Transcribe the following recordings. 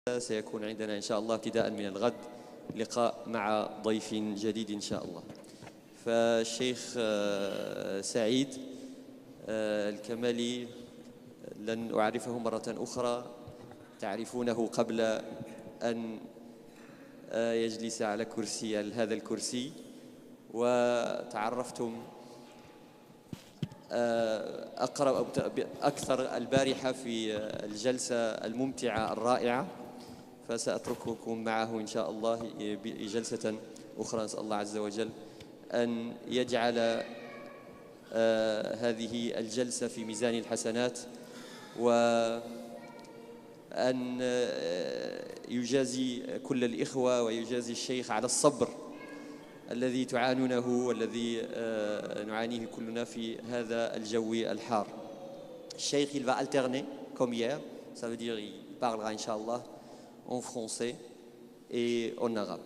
سيكون عندنا إن شاء الله ابتداء من الغد لقاء مع ضيف جديد إن شاء الله. فالشيخ سعيد الكمالي لن أعرفه مرة أخرى، تعرفونه قبل أن يجلس على كرسي هذا الكرسي، وتعرفتم أكثر البارحة في الجلسة الممتعة الرائعة، فسأترككم معه إن شاء الله جلسة أخرى. نسأل الله عز وجل أن يجعل هذه الجلسة في ميزان الحسنات، وأن يجازي كل الإخوة ويجازي الشيخ على الصبر الذي تعانونه والذي نعانيه كلنا في هذا الجو الحار. الشيخ il va alterner comme hier, ça veut dire il parlera Inch'Allah en français et en arabe.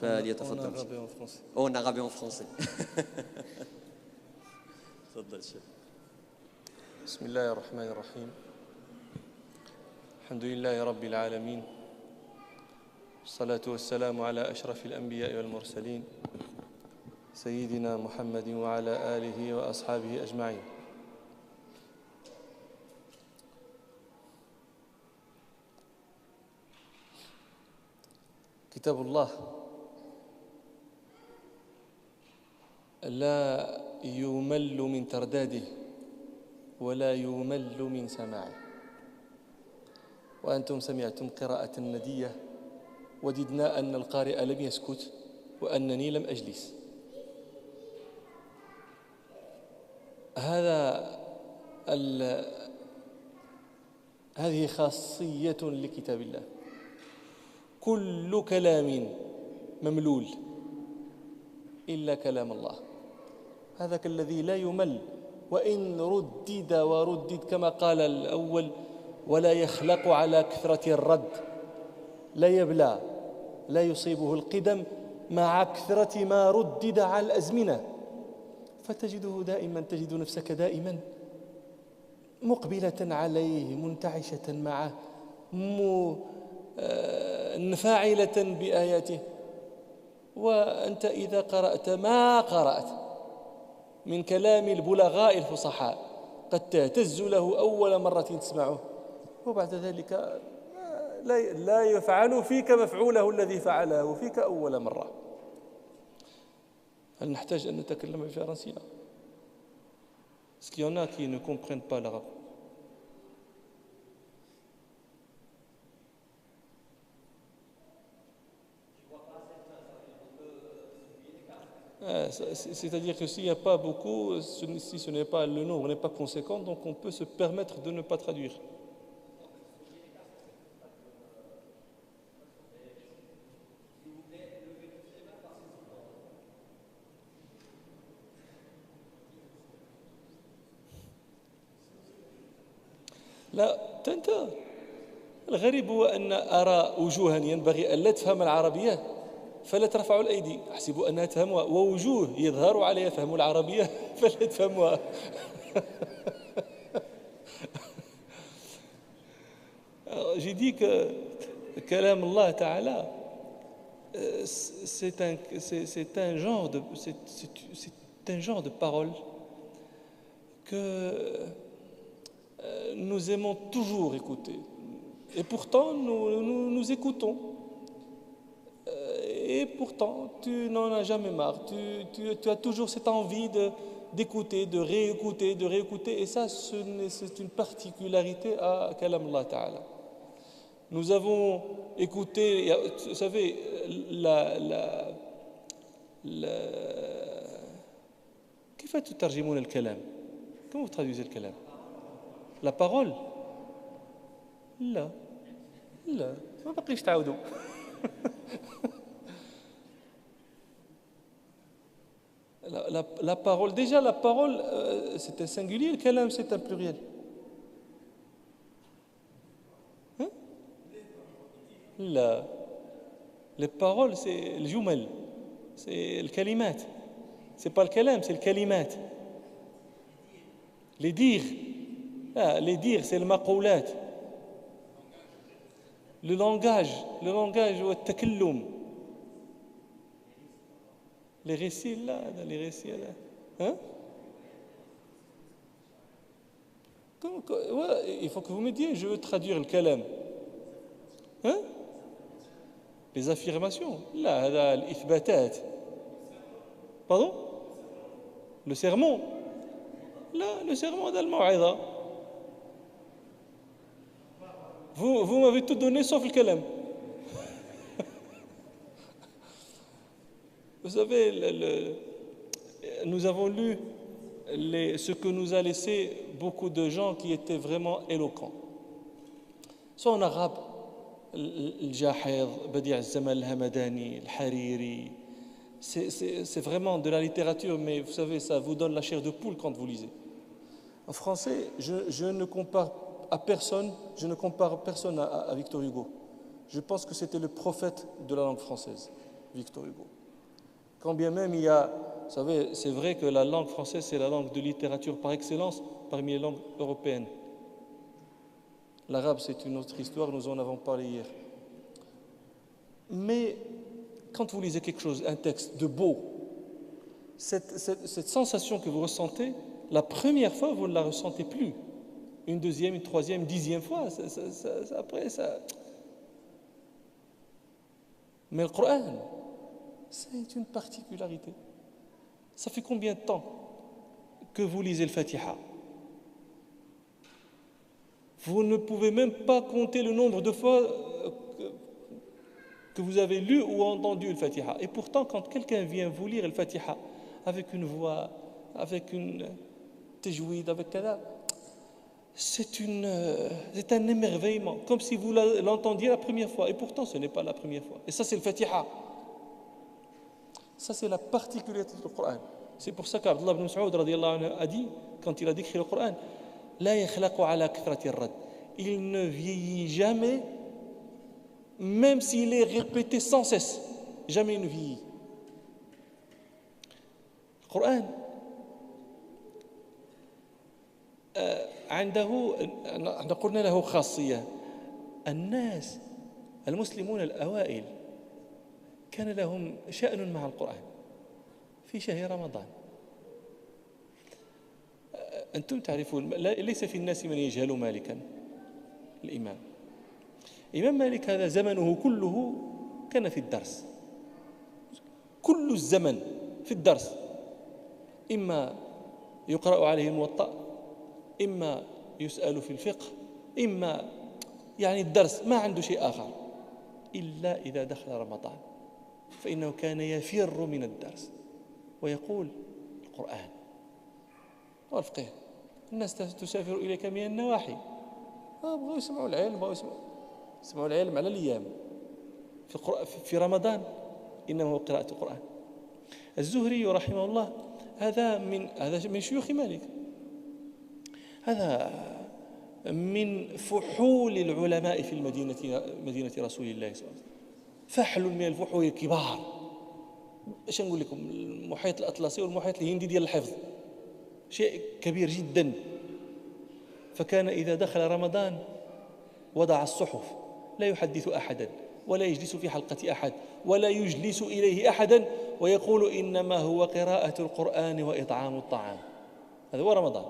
فليتفضل. En arabe et en français. تفضل الشيخ. بسم الله الرحمن الرحيم. الحمد لله رب العالمين، والصلاة والسلام على أشرف الأنبياء والمرسلين سيدنا محمد وعلى آله وأصحابه أجمعين. كتاب الله لا يمل من ترداده ولا يمل من سماعه، وأنتم سمعتم قراءة ندية، وددنا أن القارئ لم يسكت وأنني لم أجلس. هذه خاصية لكتاب الله، كل كلام مملول إلا كلام الله، هذاك الذي لا يمل وإن ردد وردد، كما قال الأول: ولا يخلق على كثرة الرد، لا يبلى، لا يصيبه القدم مع كثرة ما ردد على الأزمنة، فتجده دائما، تجد نفسك دائما مقبلة عليه، منتعشة معه، فاعلة بآياته. وأنت إذا قرأت ما قرأت من كلام البلغاء الفصحاء قد تهتز له أول مرة تسمعه، وبعد ذلك لا يفعل فيك مفعوله الذي فعله فيك أول مرة. هل نحتاج أن نتكلم بالفرنسية؟ Est-ce qu'il y en a qui ne comprennent pas l'arabe? C'est-à-dire que s'il n'y a pas beaucoup, si ce n'est pas, le nombre n'est pas conséquent, donc on peut se permettre de ne pas traduire. لا تنتهي. الغريب هو أن أرى وجوها ينبغي أن لا تفهم العربية فلا ترفعوا الأيدي، أحسب أنها تفهمها، ووجوه يظهر عليها فهم العربية فلا تفهمها. J'ai dit que كلام الله تعالى c'est un genre de parole que nous aimons toujours écouter, et pourtant nous écoutons, et pourtant tu n'en as jamais marre, tu as toujours cette envie d'écouter, de réécouter, et ça c'est une particularité à Kalam Allah Ta'ala. Nous avons écouté, vous savez, كيف تترجمون الكلام؟ Comment vous traduisez le kalam? La parole? لا ما بقيش تعودوا. La parole, déjà la parole c'est un singulier, le kalam c'est un pluriel. Hein? لا, les paroles c'est le jumal, c'est le kalimat, c'est pas le kalam, c'est le kalimat, les dires. Les dires c'est le maqoulat. le langage والتكلم. Les récits là, hein? Ouais, il faut que vous me disiez, je veux traduire le kalam. Hein? Les affirmations. Là, هذا الإثباتات. Pardon? Le sermon. Là, le sermon هذا الموعظة. Vous m'avez tout donné sauf le kalam. Vous savez, nous avons lu ce que nous a laissé beaucoup de gens qui étaient vraiment éloquents. Soit en arabe, الجاحظ, Badi' al-Zaman al-Hamadani, al-Hariri. C'est vraiment de la littérature, mais vous savez, ça vous donne la chair de poule quand vous lisez. En français, je ne compare personne à Victor Hugo. Je pense que c'était le prophète de la langue française, Victor Hugo. Quand bien même il y a, vous savez, c'est vrai que la langue française, c'est la langue de littérature par excellence parmi les langues européennes. L'arabe, c'est une autre histoire, nous en avons parlé hier. Mais quand vous lisez quelque chose, un texte de beau, cette sensation que vous ressentez, la première fois, vous ne la ressentez plus. Une deuxième, une troisième, 10e fois, après ça. Mais le Coran, c'est une particularité. Ça fait combien de temps que vous lisez le Fatiha? Vous ne pouvez même pas compter le nombre de fois que vous avez lu ou entendu le Fatiha. Et pourtant, quand quelqu'un vient vous lire le Fatiha avec une voix, avec une tajwid, avec ça, c'est un émerveillement, comme si vous l'entendiez la première fois. Et pourtant, ce n'est pas la première fois. Et ça, c'est le Fatiha. Ça, c'est la particularité du Coran. C'est pour ça qu'Abdullah ibn Mas'ud radiyallahu anhu a dit, quand il a décrit le Coran, لا يخلق على كثرة الرد. Il ne vieillit jamais, même s'il est répété sans cesse. Jamais il ne vieillit. Le Coran عنده قلنا له خاصية. الناس المسلمون الأوائل كان لهم شأن مع القرآن في شهر رمضان. أنتم تعرفون ليس في الناس من يجهل مالكا الإمام مالك هذا زمنه كله كان في الدرس، كل الزمن في الدرس، إما يقرأ عليه الموطأ، إما يسأل في الفقه، إما يعني الدرس، ما عنده شيء آخر إلا إذا دخل رمضان فإنه كان يفر من الدرس ويقول القرآن والفقه. الناس تسافر إليك من النواحي، بغوا يسمعوا العلم، بغوا يسمعوا العلم على الأيام. في رمضان إنه قراءة القرآن. الزهري رحمه الله هذا من شيوخ مالك، هذا من فحول العلماء في مدينة رسول الله صلى الله عليه وسلم، فحل من الفحول الكبار. ايش نقول لكم، المحيط الأطلسي والمحيط الهندي ديال الحفظ شيء كبير جدا. فكان إذا دخل رمضان وضع الصحف، لا يحدث أحدا ولا يجلس في حلقة أحد ولا يجلس إليه أحدا، ويقول إنما هو قراءة القرآن وإطعام الطعام. هذا هو رمضان.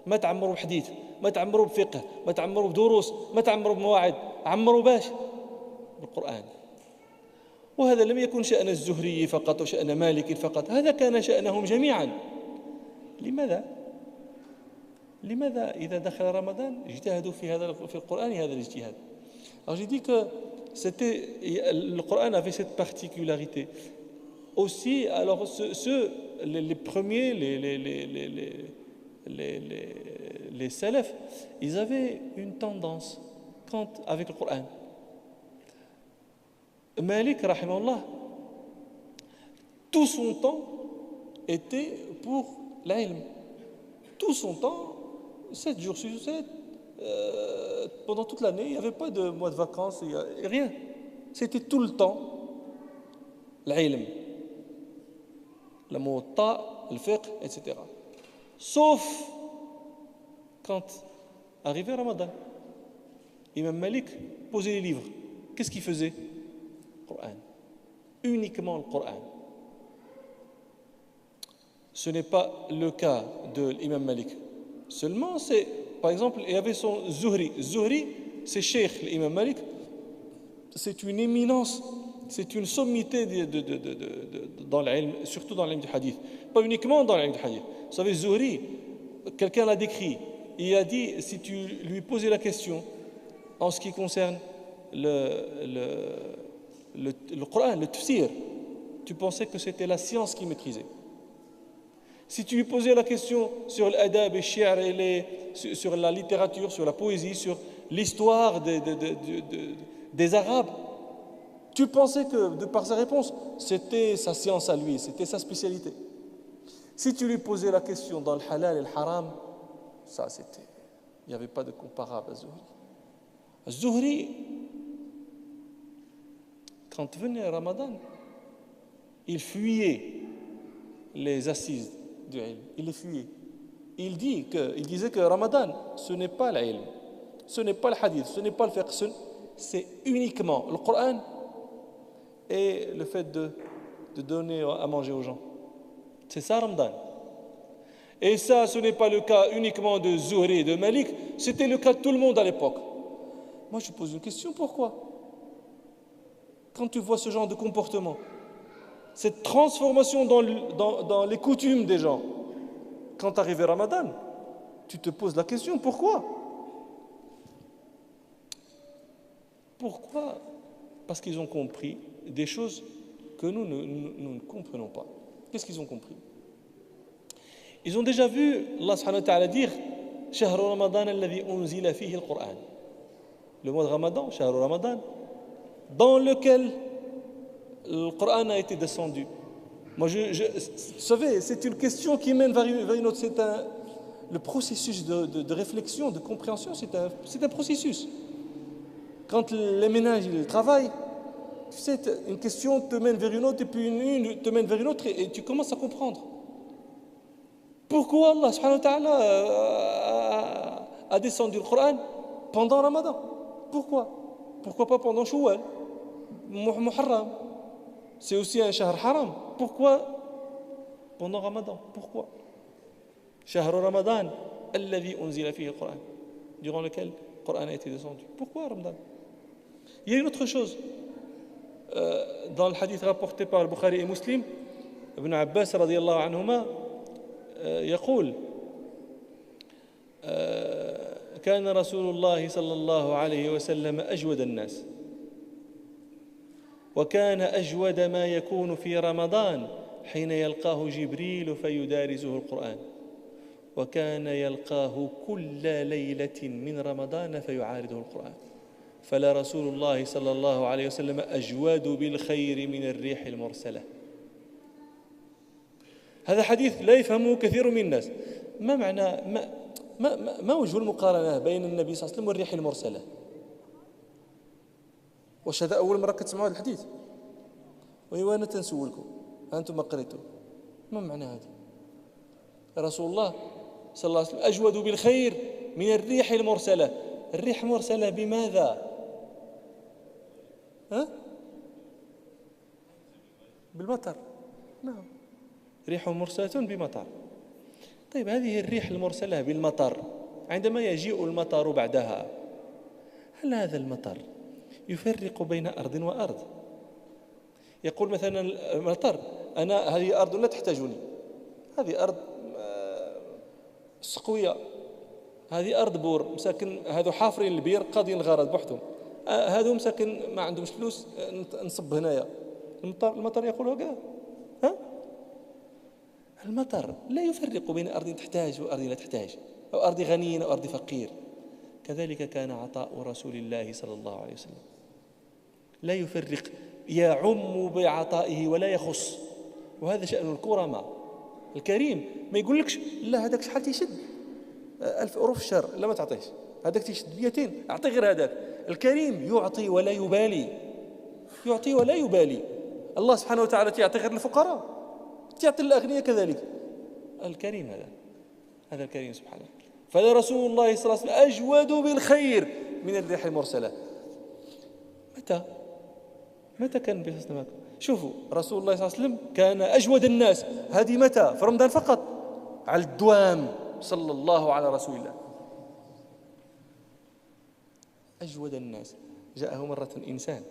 ما تعمروا بحديث، ما تعمروا بفقه، ما تعمروا بدروس، ما تعمروا بمواعظ، عمروا باش بالقرآن. وهذا لم يكن شأن الزهري فقط وشأن مالك فقط، هذا كان شأنهم جميعا. لماذا إذا دخل رمضان اجتهدوا في القرآن هذا الاجتهاد؟ Alors j'ai dit que le Coran avait cette particularité. Aussi, alors les premiers, les salafs, ils avaient une tendance avec le Coran. Malik, rahimahullah, tout son temps était pour l'ilm. Tout son temps, 7 jours sur 7, pendant toute l'année, il n'y avait pas de mois de vacances, rien. C'était tout le temps l'ilm, la muwatta, le fiqh, etc. Sauf quand arrivait Ramadan. Imam Malik posait les livres. Qu'est-ce qu'il faisait? Coran. Uniquement le Coran. Ce n'est pas le cas de l'imam Malik. Seulement, c'est, par exemple, il y avait son Zuhri. Zuhri, c'est Cheikh l'imam Malik. C'est une éminence, c'est une sommité dans l'ilm, surtout dans l'ilm du hadith. Pas uniquement dans l'ilm du hadith. Vous savez, Zuhri, quelqu'un l'a décrit. Il a dit, si tu lui posais la question en ce qui concerne le Coran, le tafsir, tu pensais que c'était la science qu'il maîtrisait. Si tu lui posais la question sur l'adab et shi'r et sur la littérature, sur la poésie, sur l'histoire des Arabes, tu pensais que, de par sa réponse, c'était sa science à lui, c'était sa spécialité. Si tu lui posais la question dans le halal et le haram, ça c'était, il n'y avait pas de comparable à Zuhri. Zuhri, quand venait Ramadan, il fuyait les assises du ilm. Il les fuyait. Il disait que Ramadan, ce n'est pas l'ilm, ce n'est pas le hadith, ce n'est pas le fiqh, c'est uniquement le Coran et le fait de donner à manger aux gens. C'est ça Ramadan. Et ça, ce n'est pas le cas uniquement de Zuhri et de Malik, c'était le cas de tout le monde à l'époque. Moi, je pose une question, pourquoi? Quand tu vois ce genre de comportement, cette transformation dans les coutumes des gens, quand arrive Ramadan, tu te poses la question, pourquoi? Pourquoi? Parce qu'ils ont compris des choses que nous ne comprenons pas. Qu'est-ce qu'ils ont compris? Ils ont déjà vu Allah subhanahu wa ta'ala dire « Shahru Ramadan alladhi unzila fihi al-Qur'an » le mois de Ramadan, Shahru Ramadan, dans lequel le Coran a été descendu. Moi, vous savez, c'est une question qui mène vers une autre. Le processus de réflexion, de compréhension, c'est un processus. Quand les ménages ils travaillent, tu sais, une question te mène vers une autre, et puis une te mène vers une autre, et tu commences à comprendre. Pourquoi Allah subhanahu wa ta'ala a descendu le Coran pendant Ramadan? Pourquoi? Pourquoi pas pendant Shawwal, Muharram? C'est aussi un shahr haram. Pourquoi pendant Ramadan? Pourquoi? Shahru Ramadan alladhi unzila fihi al-Qur'an, durant lequel le Coran a été descendu. Pourquoi Ramadan? Il y a une autre chose. Dans le hadith rapporté par Bukhari et Muslim, Ibn Abbas radiyallahu anhuma يقول كان رسول الله صلى الله عليه وسلم أجود الناس وكان أجود ما يكون في رمضان حين يلقاه جبريل فيدارسه القرآن وكان يلقاه كل ليلة من رمضان فيعارضه القرآن فلا رسول الله صلى الله عليه وسلم أجود بالخير من الريح المرسلة. هذا حديث لا يفهمه كثير من الناس. ما معنى ما وجه المقارنة بين النبي صلى الله عليه وسلم والريح المرسلة؟ واش هذا أول مرة كتسمعوا هذا الحديث؟ وأنا تنسولكم أنتم ما قريتوا ما معنى هذا؟ رسول الله صلى الله عليه وسلم أجود بالخير من الريح المرسلة. الريح مرسلة بماذا؟ بالمطر. نعم، ريح مرسلة بمطر. طيب هذه الريح المرسلة بالمطر عندما يجيء المطر بعدها، هل هذا المطر يفرق بين أرض وأرض؟ يقول مثلا المطر أنا هذه أرض لا تحتاجني، هذه أرض سقوية، هذه أرض بور مساكن، هذو حافرين البير قاضين الغرض بوحدهم، هذو مساكن ما عندهمش فلوس نصب هنايا. المطر يقول هكذا. المطر لا يفرق بين أرض تحتاج وأرض لا تحتاج، أو أرض غني أو أرض فقير. كذلك كان عطاء رسول الله صلى الله عليه وسلم، لا يفرق، يعم بعطائه ولا يخص. وهذا شأن الكرماء. الكريم ما يقولكش لا هذاك شحال تيشد 1000 أورو في الشهر، لا ما تعطيش. هذاك تيشد 200 أعطي غير هذاك. الكريم يعطي ولا يبالي، يعطي ولا يبالي. الله سبحانه وتعالى يعطي غير الفقراء، تعطي الأغنياء كذلك. الكريم هذا الكريم سبحانه. فلا رسول الله صلى الله عليه وسلم أجود بالخير من الريح المرسلة. متى كان النبي صلى الله عليه وسلم؟ شوفوا رسول الله صلى الله عليه وسلم كان أجود الناس. هذه متى؟ في رمضان فقط، على الدوام صلى الله على رسول الله. أجود الناس. جاءه مرة إنسان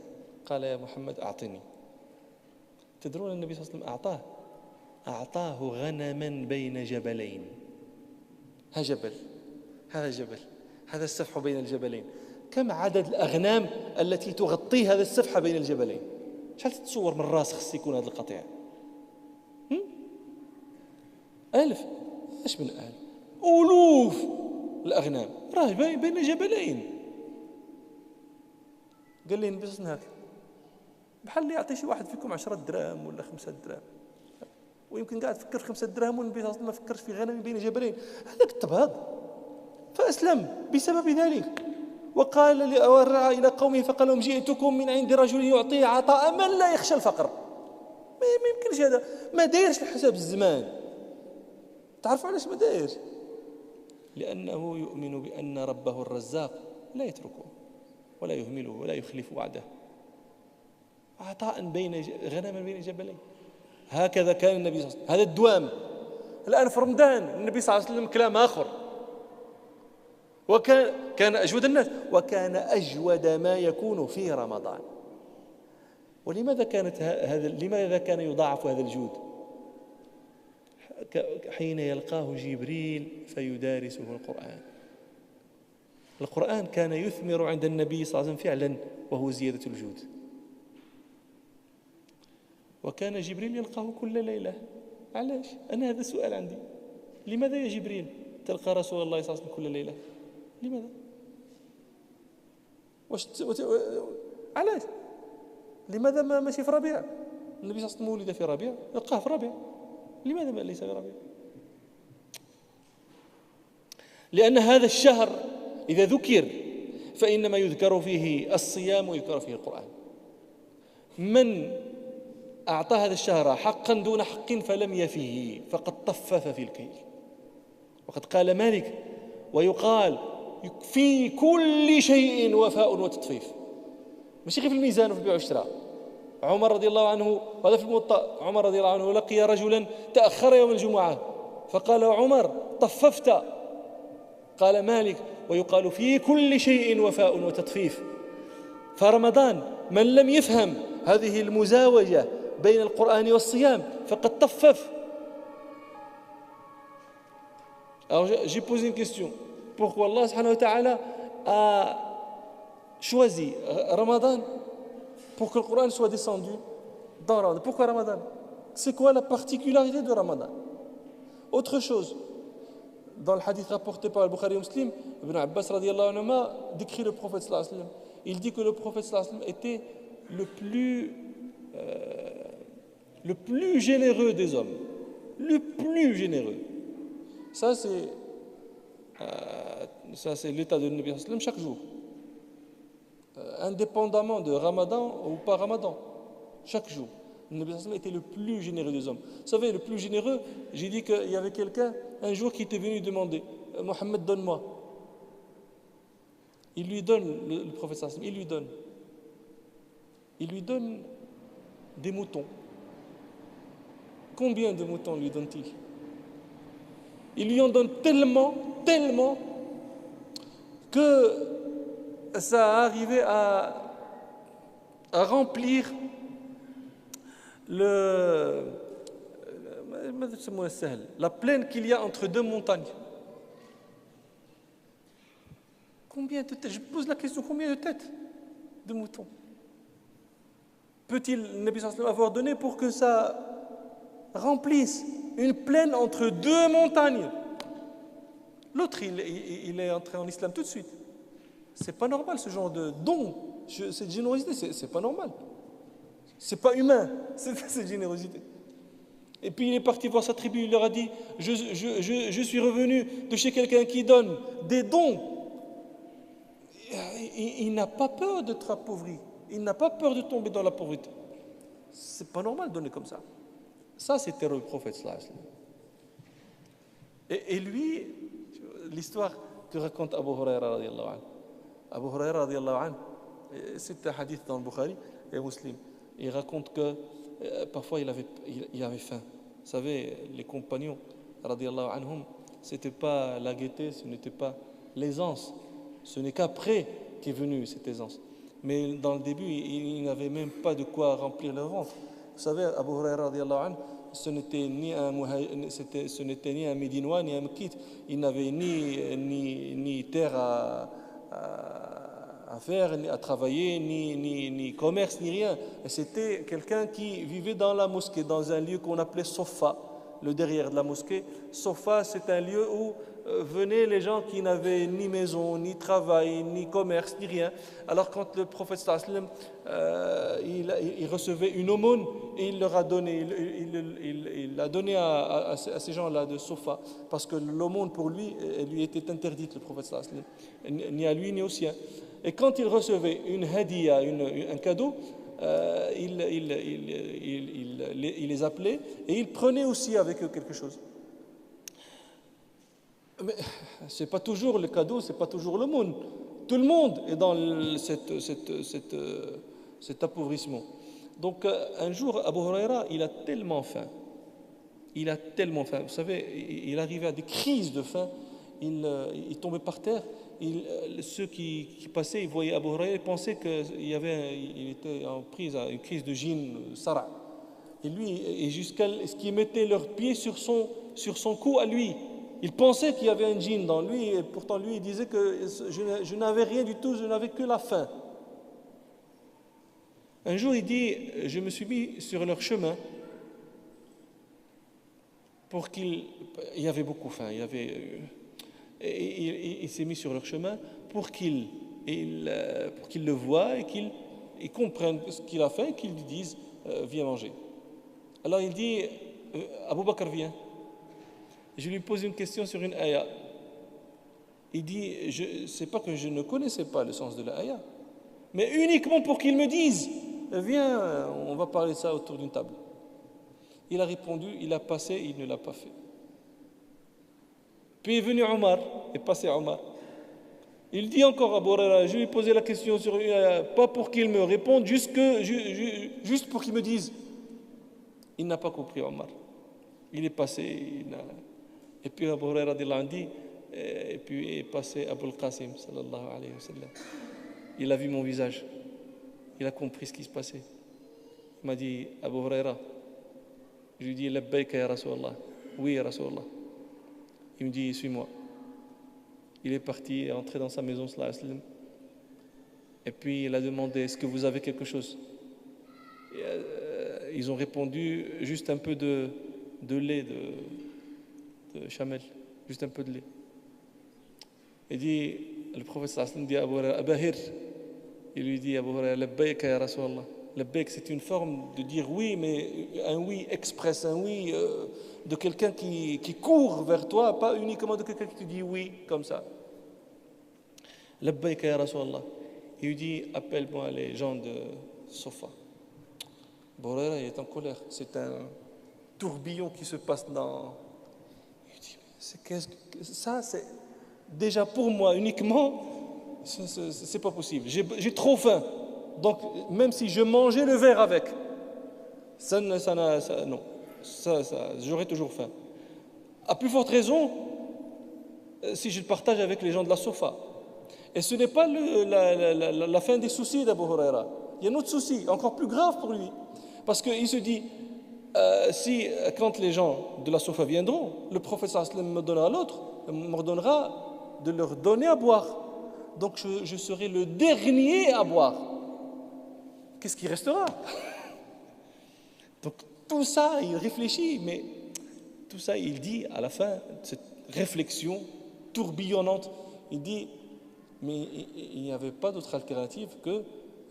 قال يا محمد أعطني. تدرون النبي صلى الله عليه وسلم أعطاه غنما بين جبلين. ها جبل، هذا جبل، هذا السفح بين الجبلين. كم عدد الأغنام التي تغطي هذا السفح بين الجبلين؟ شحال تتصور من راس خص يكون هذا القطيع؟ 1000. ايش من 1000؟ ألوف الأغنام راه بين جبلين. قال لي النبي صلى الله عليه وسلم بحال اللي يعطي شي واحد فيكم 10 دراهم ولا 5 دراهم، ويمكن قاعد تفكر في 5 دراهم والنبي صلى الله عليه وسلم ما فكرش في غنم بين جبلين. هذاك التبهض. فأسلم بسبب ذلك. وقال ورجع إلى قومه فقال لهم جئتكم من عند رجل يعطي عطاء من لا يخشى الفقر. ما يمكنش هذا، ما دايرش لحساب الزمان. تعرفوا علاش ما دايرش؟ لأنه يؤمن بأن ربه الرزاق لا يتركه ولا يهمله ولا يخلف وعده. عطاء غنما بين جبلين. هكذا كان النبي صلى الله عليه وسلم. هذا الدوام. الآن في رمضان النبي صلى الله عليه وسلم كلام آخر. كان أجود الناس، وكان أجود ما يكون في رمضان. ولماذا لماذا كان يضاعف هذا الجود؟ حين يلقاه جبريل فيدارسه القرآن كان يثمر عند النبي صلى الله عليه وسلم فعلا، وهو زيادة الجود. وكان جبريل يلقاه كل ليلة. علاش؟ أنا هذا السؤال عندي. لماذا يا جبريل تلقى رسول الله صلى الله عليه وسلم كل ليلة؟ لماذا؟ علاش؟ لماذا ما ماشي في ربيع؟ النبي صلى الله عليه وسلم ولد في ربيع، يلقاه في ربيع. لماذا ما ليس في ربيع؟ لأن هذا الشهر إذا ذكر فإنما يذكر فيه الصيام ويذكر فيه القرآن. من أعطى هذا الشهر حقا دون حق فلم يفيه فقد طفف في الكيل. وقد قال مالك ويقال في كل شيء وفاء وتطفيف، ماشي غير في الميزان وفي البيع والشراء. عمر رضي الله عنه، وهذا في الموطأ، عمر رضي الله عنه لقي رجلا تأخر يوم الجمعة فقال عمر طففت. قال مالك ويقال في كل شيء وفاء وتطفيف. فرمضان من لم يفهم هذه المزاوجة بين القرآن والصيام فقد طفف. Alors j'ai posé une question. Pourquoi Allah subhanahu wa ta'ala a choisi Ramadan pour que le Coran soit descendu dans Ramadan? Pourquoi Ramadan? C'est quoi la particularité de Ramadan? Autre chose, dans le hadith rapporté par Al-Bukhari et Muslim, Ibn Abbas radiyallahu anhu décrit le prophète sallallahu alayhi wa sallam. Il dit que le prophète sallallahu alayhi wa sallam était le plus généreux des hommes. Le plus généreux. Ça c'est l'état de Nabi sallallahu alayhi wa sallam chaque jour. Indépendamment de Ramadan ou pas Ramadan, chaque jour. Le Nabi sallallahu alayhi wa sallam était le plus généreux des hommes. Vous savez, le plus généreux, j'ai dit qu'il y avait quelqu'un un jour qui était venu demander Mohammed, donne-moi. Il lui donne, le prophète sallallahu alayhi wa sallam, il lui donne des moutons. Combien de moutons lui donne-t-il? Il lui en donne tellement que ça a arrivé à remplir la plaine qu'il y a entre deux montagnes. Combien de têtes? Je pose la question, combien de têtes de moutons peut-il, le Nabi sallallahu alayhi wa sallam, avoir donné pour que ça remplisse une plaine entre deux montagnes? L'autre, il est entré en islam tout de suite. C'est pas normal ce genre de don, cette générosité, c'est pas normal. C'est pas humain, cette générosité. Et puis il est parti voir sa tribu, il leur a dit je suis revenu de chez quelqu'un qui donne des dons. Il n'a pas peur d'être appauvri, il n'a pas peur de tomber dans la pauvreté. C'est pas normal de donner comme ça. Ça, c'était le prophète sallallahu alayhi wa sallam. Et lui, l'histoire que raconte Abu Huraira radiyallahu anhu. Abu Huraira radiallahu anhu, c'est un hadith dans le Bukhari et Muslim. Il raconte que parfois il avait faim. Vous savez, les compagnons radiallahu anhum, c'était pas la gaieté, ce n'était pas l'aisance. Ce n'est qu'après qu'est venue cette aisance. Mais dans le début, ils n'avaient même pas de quoi remplir leur ventre. Vous savez, Abu Huraira radiallahu anhu, ce n'était ni un Médinois ni un Mekkite. Il n'avait ni terre à faire, ni à travailler, ni commerce, ni rien. Et c'était quelqu'un qui vivait dans la mosquée, dans un lieu qu'on appelait Sofa, le derrière de la mosquée. Sofa, c'est un lieu où venaient les gens qui n'avaient ni maison, ni travail, ni commerce, ni rien. Alors quand le prophète sallam, il recevait une aumône et il leur a donné, il l'a donné à ces gens-là de Sofa, parce que l'aumône pour lui, elle lui était interdite, le prophète sallam, ni à lui ni aux siens. Et quand il recevait une hadiya, un cadeau, il les appelait et il prenait aussi avec eux quelque chose. Mais ce n'est pas toujours le cadeau, ce n'est pas toujours le monde. Tout le monde est dans cet appauvrissement. Donc un jour, Abu Huraira, il a tellement faim. Vous savez, il arrivait à des crises de faim. Il tombait par terre. Ceux qui passaient, ils voyaient Abu Huraira, ils pensaient qu'il était en prise à une crise de djinn, sara. Et jusqu'à ce qu'ils mettaient leurs pieds sur son cou à lui. Il pensait qu'il y avait un djinn dans lui, et pourtant lui il disait que je n'avais rien du tout, je n'avais que la faim. Un jour il dit, je me suis mis sur leur chemin pour qu'il y avait beaucoup faim, il s'est mis sur leur chemin pour qu'ils le voient et qu'ils comprennent ce qu'il a fait et qu'ils lui disent viens manger. Alors il dit Abu Bakr viens. Je lui pose une question sur une ayah. Il dit, c'est pas que je ne connaissais pas le sens de la ayah, mais uniquement pour qu'il me dise, viens, on va parler de ça autour d'une table. Il a répondu, il a passé, il ne l'a pas fait. Puis est venu Omar, est passé Omar. Il dit encore à Abu Huraira, je lui ai posé la question sur une ayah, pas pour qu'il me réponde, juste pour qu'il me dise. Il n'a pas compris Omar. Il est passé, et puis Abu Huraira dit, et puis est passé Abul Qasim sallallahu alayhi wa sallam. Il a vu mon visage, il a compris ce qui se passait. Il m'a dit Abu Huraira, je lui dis labbayka ya Rasulallah, oui ya Rasulallah. Il me dit suis-moi. Il est parti, est entré dans sa maison sallallahu alayhi wa sallam. Et puis il a demandé est-ce que vous avez quelque chose? Ils ont répondu juste un peu de lait de chamel, juste un peu de lait. Il dit, le prophète sallallahu dit à Abu Huraira, Abahir, il lui dit à Abu Huraira, labbayka ya Rasulallah. Labbayk, c'est une forme de dire oui, mais un oui express, un oui de quelqu'un qui court vers toi, pas uniquement de quelqu'un qui te dit oui, comme ça. Labbayka ya Rasulallah. Il lui dit, appelle-moi les gens de Sofa. Abu Huraira, il est en colère. C'est un tourbillon qui se passe dans... Il dit, ça, c'est déjà pour moi uniquement, c'est pas possible. J'ai trop faim. Donc, même si je mangeais le verre avec, non, j'aurais toujours faim. À plus forte raison, si je le partage avec les gens de la Sofa. Et ce n'est pas la fin des soucis d'Abu Huraira. Il y a un autre souci, encore plus grave pour lui. Parce qu'il se dit, quand les gens de la Sofa viendront, le prophète sallam m'ordonnera de leur donner à boire. Donc je serai le dernier à boire. Qu'est-ce qui restera? Donc tout ça, il réfléchit, mais tout ça, il dit à la fin, cette réflexion tourbillonnante, il dit, mais il n'y avait pas d'autre alternative que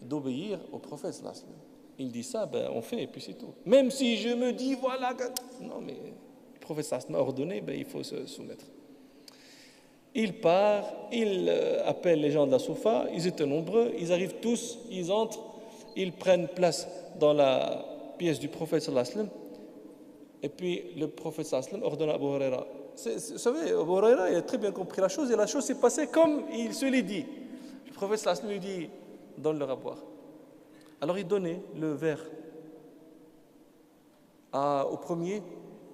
d'obéir au prophète sallallahu alayhi wa sallam. Il dit ça, on fait et puis c'est tout. Même si je me dis, voilà, non mais le prophète sallallahu alayhi wa sallam a ordonné, il faut se soumettre. Il part, il appelle les gens de la Soufa, ils étaient nombreux, ils arrivent tous, ils entrent, ils prennent place dans la pièce du prophète sallallahu alayhi wa sallam. Et puis le prophète sallallahu alayhi wa sallam ordonne à Abu Huraira. Vous savez, Abu Huraira, il a très bien compris la chose et la chose s'est passée comme il se l'est dit. Le prophète sallallahu alayhi wa sallam lui dit donne-leur à boire. Alors il donnait le verre au premier,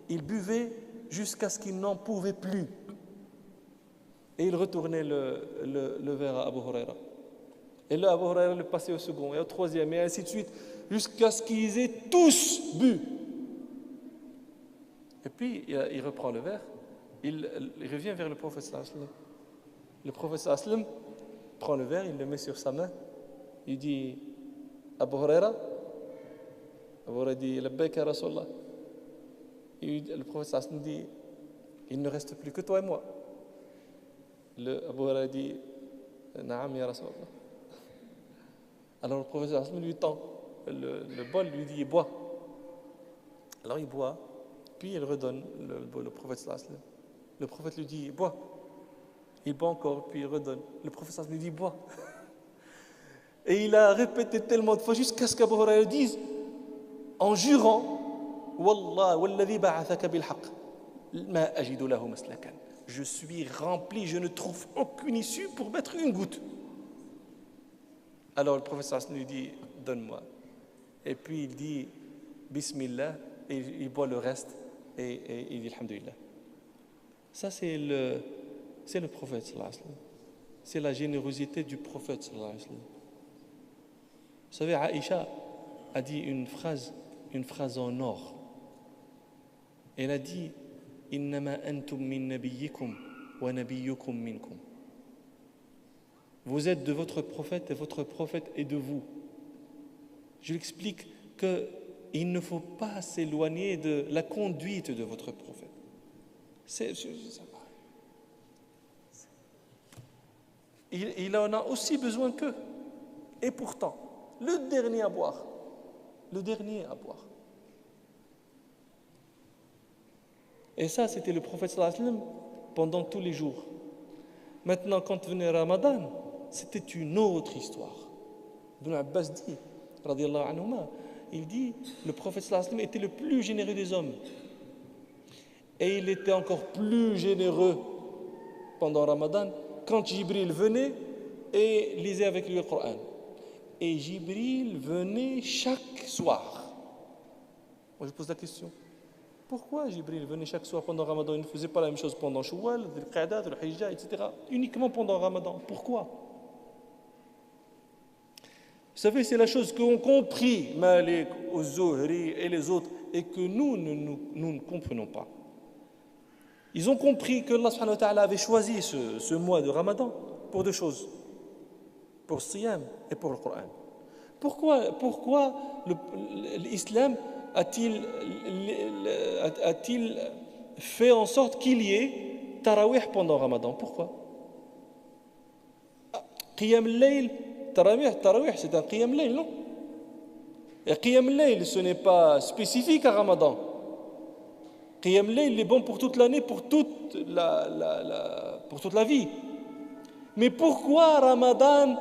il buvait jusqu'à ce qu'il n'en pouvait plus. Et il retournait le verre à Abu Huraira. Et là, Abu Huraira le passait au second et au troisième, et ainsi de suite, jusqu'à ce qu'ils aient tous bu. Et puis, il reprend le verre, il revient vers le prophète sallallahu alayhi wa sallam. Le prophète sallallahu alayhi wa sallam prend le verre, il le met sur sa main, il dit Abu Huraira dit Labbaik ya Rasulallah. Le prophète sallallahu alayhi wa sallam dit il ne reste plus que toi et moi. Abu Huraira dit Naam ya Rasulallah. Alors le prophète sallallahu alayhi wa sallam lui tend le bol, lui dit bois. Alors il boit, puis il redonne le prophète sallallahu alayhi wa sallam. Le prophète lui dit bois. Il boit encore, puis il redonne. Le prophète sallallahu alayhi wa sallam lui dit bois. Et il a répété tellement de fois jusqu'à ce qu'Abu Huraira dise en jurant Wallah walladhi ba'athaka bil haqq ma ajidu lahu maslakan. Je suis rempli, je ne trouve aucune issue pour mettre une goutte. Alors le professeur lui dit donne-moi. Et puis il dit Bismillah et il boit le reste et il dit Alhamdulillah. Ça c'est le prophète sallallahu alayhi wa sallam. C'est la générosité du prophète sallallahu alayhi wa sallam. Vous savez, Aïcha a dit une phrase en or. Elle a dit Innama antum min nabiyyikum wa nabiyyukum minkum. Vous êtes de votre prophète et votre prophète est de vous. Je l'explique qu'il ne faut pas s'éloigner de la conduite de votre prophète. Il en a aussi besoin qu'eux. Et pourtant, le dernier à boire. Et ça, c'était le prophète sallallahu alayhi wa sallam pendant tous les jours. Maintenant, quand venait Ramadan, c'était une autre histoire. Ibn Abbas dit, radiyallahu anhuma, il dit, le prophète sallallahu alayhi wa sallam était le plus généreux des hommes. Et il était encore plus généreux pendant Ramadan quand Jibril venait et lisait avec lui le Coran. Et Jibril venait chaque soir. Moi, je pose la question. Pourquoi Jibril venait chaque soir pendant Ramadan? Il ne faisait pas la même chose pendant Shawwal, le Qa'dah, le Hijjah, etc. Uniquement pendant Ramadan. Pourquoi? Vous savez, c'est la chose qu'ont compris Malik, Zuhri et les autres et que nous ne comprenons pas. Ils ont compris que Allah subhanahu wa ta'ala avait choisi ce mois de Ramadan pour deux choses. Pour le Siyam et pour le Coran. Pourquoi l'islam a-t-il fait en sorte qu'il y ait Tarawih pendant Ramadan? Pourquoi? Qiyam al-Layl, Tarawih, c'est un Qiyam al-Layl, non? Et Qiyam al-Layl, ce n'est pas spécifique à Ramadan. Qiyam al-Layl, il est bon pour toute l'année, pour toute la vie. Mais pourquoi Ramadan,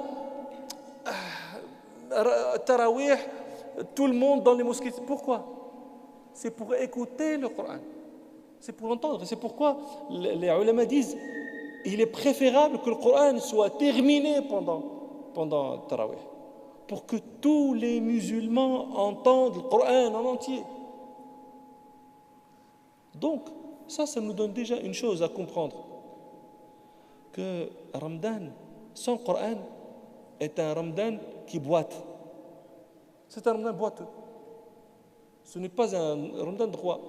Tarawih, tout le monde dans les mosquées? Pourquoi? C'est pour écouter le Coran. C'est pour entendre. C'est pourquoi les ulama disent il est préférable que le Coran soit terminé pendant Tarawih, pour que tous les musulmans entendent le Coran en entier. Donc, ça nous donne déjà une chose à comprendre, que Ramadan sans Coran est un Ramadan qui boite. C'est un Ramadan boiteux. Ce n'est pas un Ramadan droit.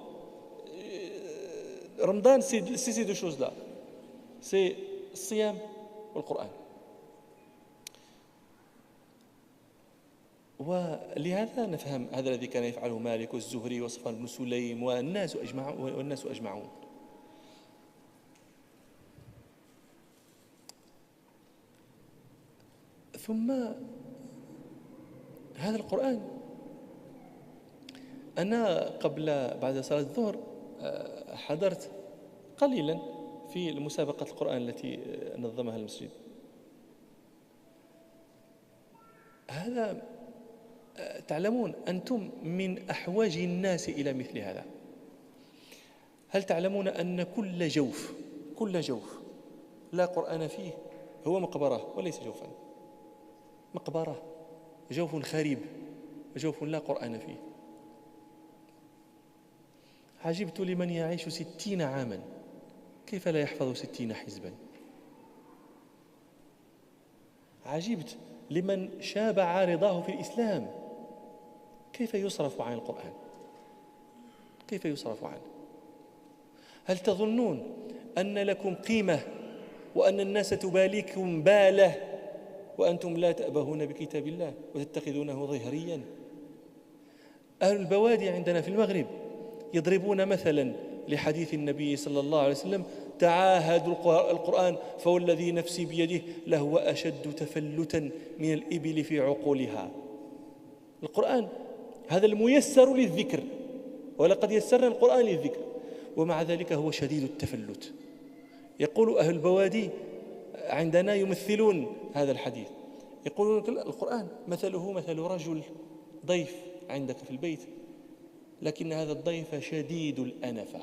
Ramadan, c'est ces deux choses-là. C'est le Siyam et le Coran. ولهذا نفهم هذا الذي كان يفعله مالك والزهري وصفوان بن سليم والناس أجمعون. ثم هذا القرآن أنا بعد صلاة الظهر حضرت قليلا في مسابقة القرآن التي نظمها المسجد. هذا تعلمون أنتم من أحوج الناس إلى مثل هذا. هل تعلمون أن كل جوف لا قرآن فيه هو مقبرة وليس جوفا؟ مقبرة، جوف خريب، جوف لا قرآن فيه. عجبت لمن يعيش 60 عاما كيف لا يحفظ 60 حزبا. عجبت لمن شاب عارضاه في الإسلام كيف يصرف عن القرآن، كيف يصرف عنه. هل تظنون أن لكم قيمة وأن الناس تباليكم باله وأنتم لا تأبهون بكتاب الله وتتخذونه ظهريا؟ أهل البوادي عندنا في المغرب يضربون مثلا لحديث النبي صلى الله عليه وسلم: تعاهدوا القرآن فوالذي نفسي بيده لهو أشد تفلتا من الإبل في عقولها. القرآن هذا الميسر للذكر، ولقد يسرنا القرآن للذكر، ومع ذلك هو شديد التفلت. يقول أهل البوادي عندنا يمثلون هذا الحديث، يقولون القرآن مثله مثل رجل ضيف عندك في البيت، لكن هذا الضيف شديد الأنفة،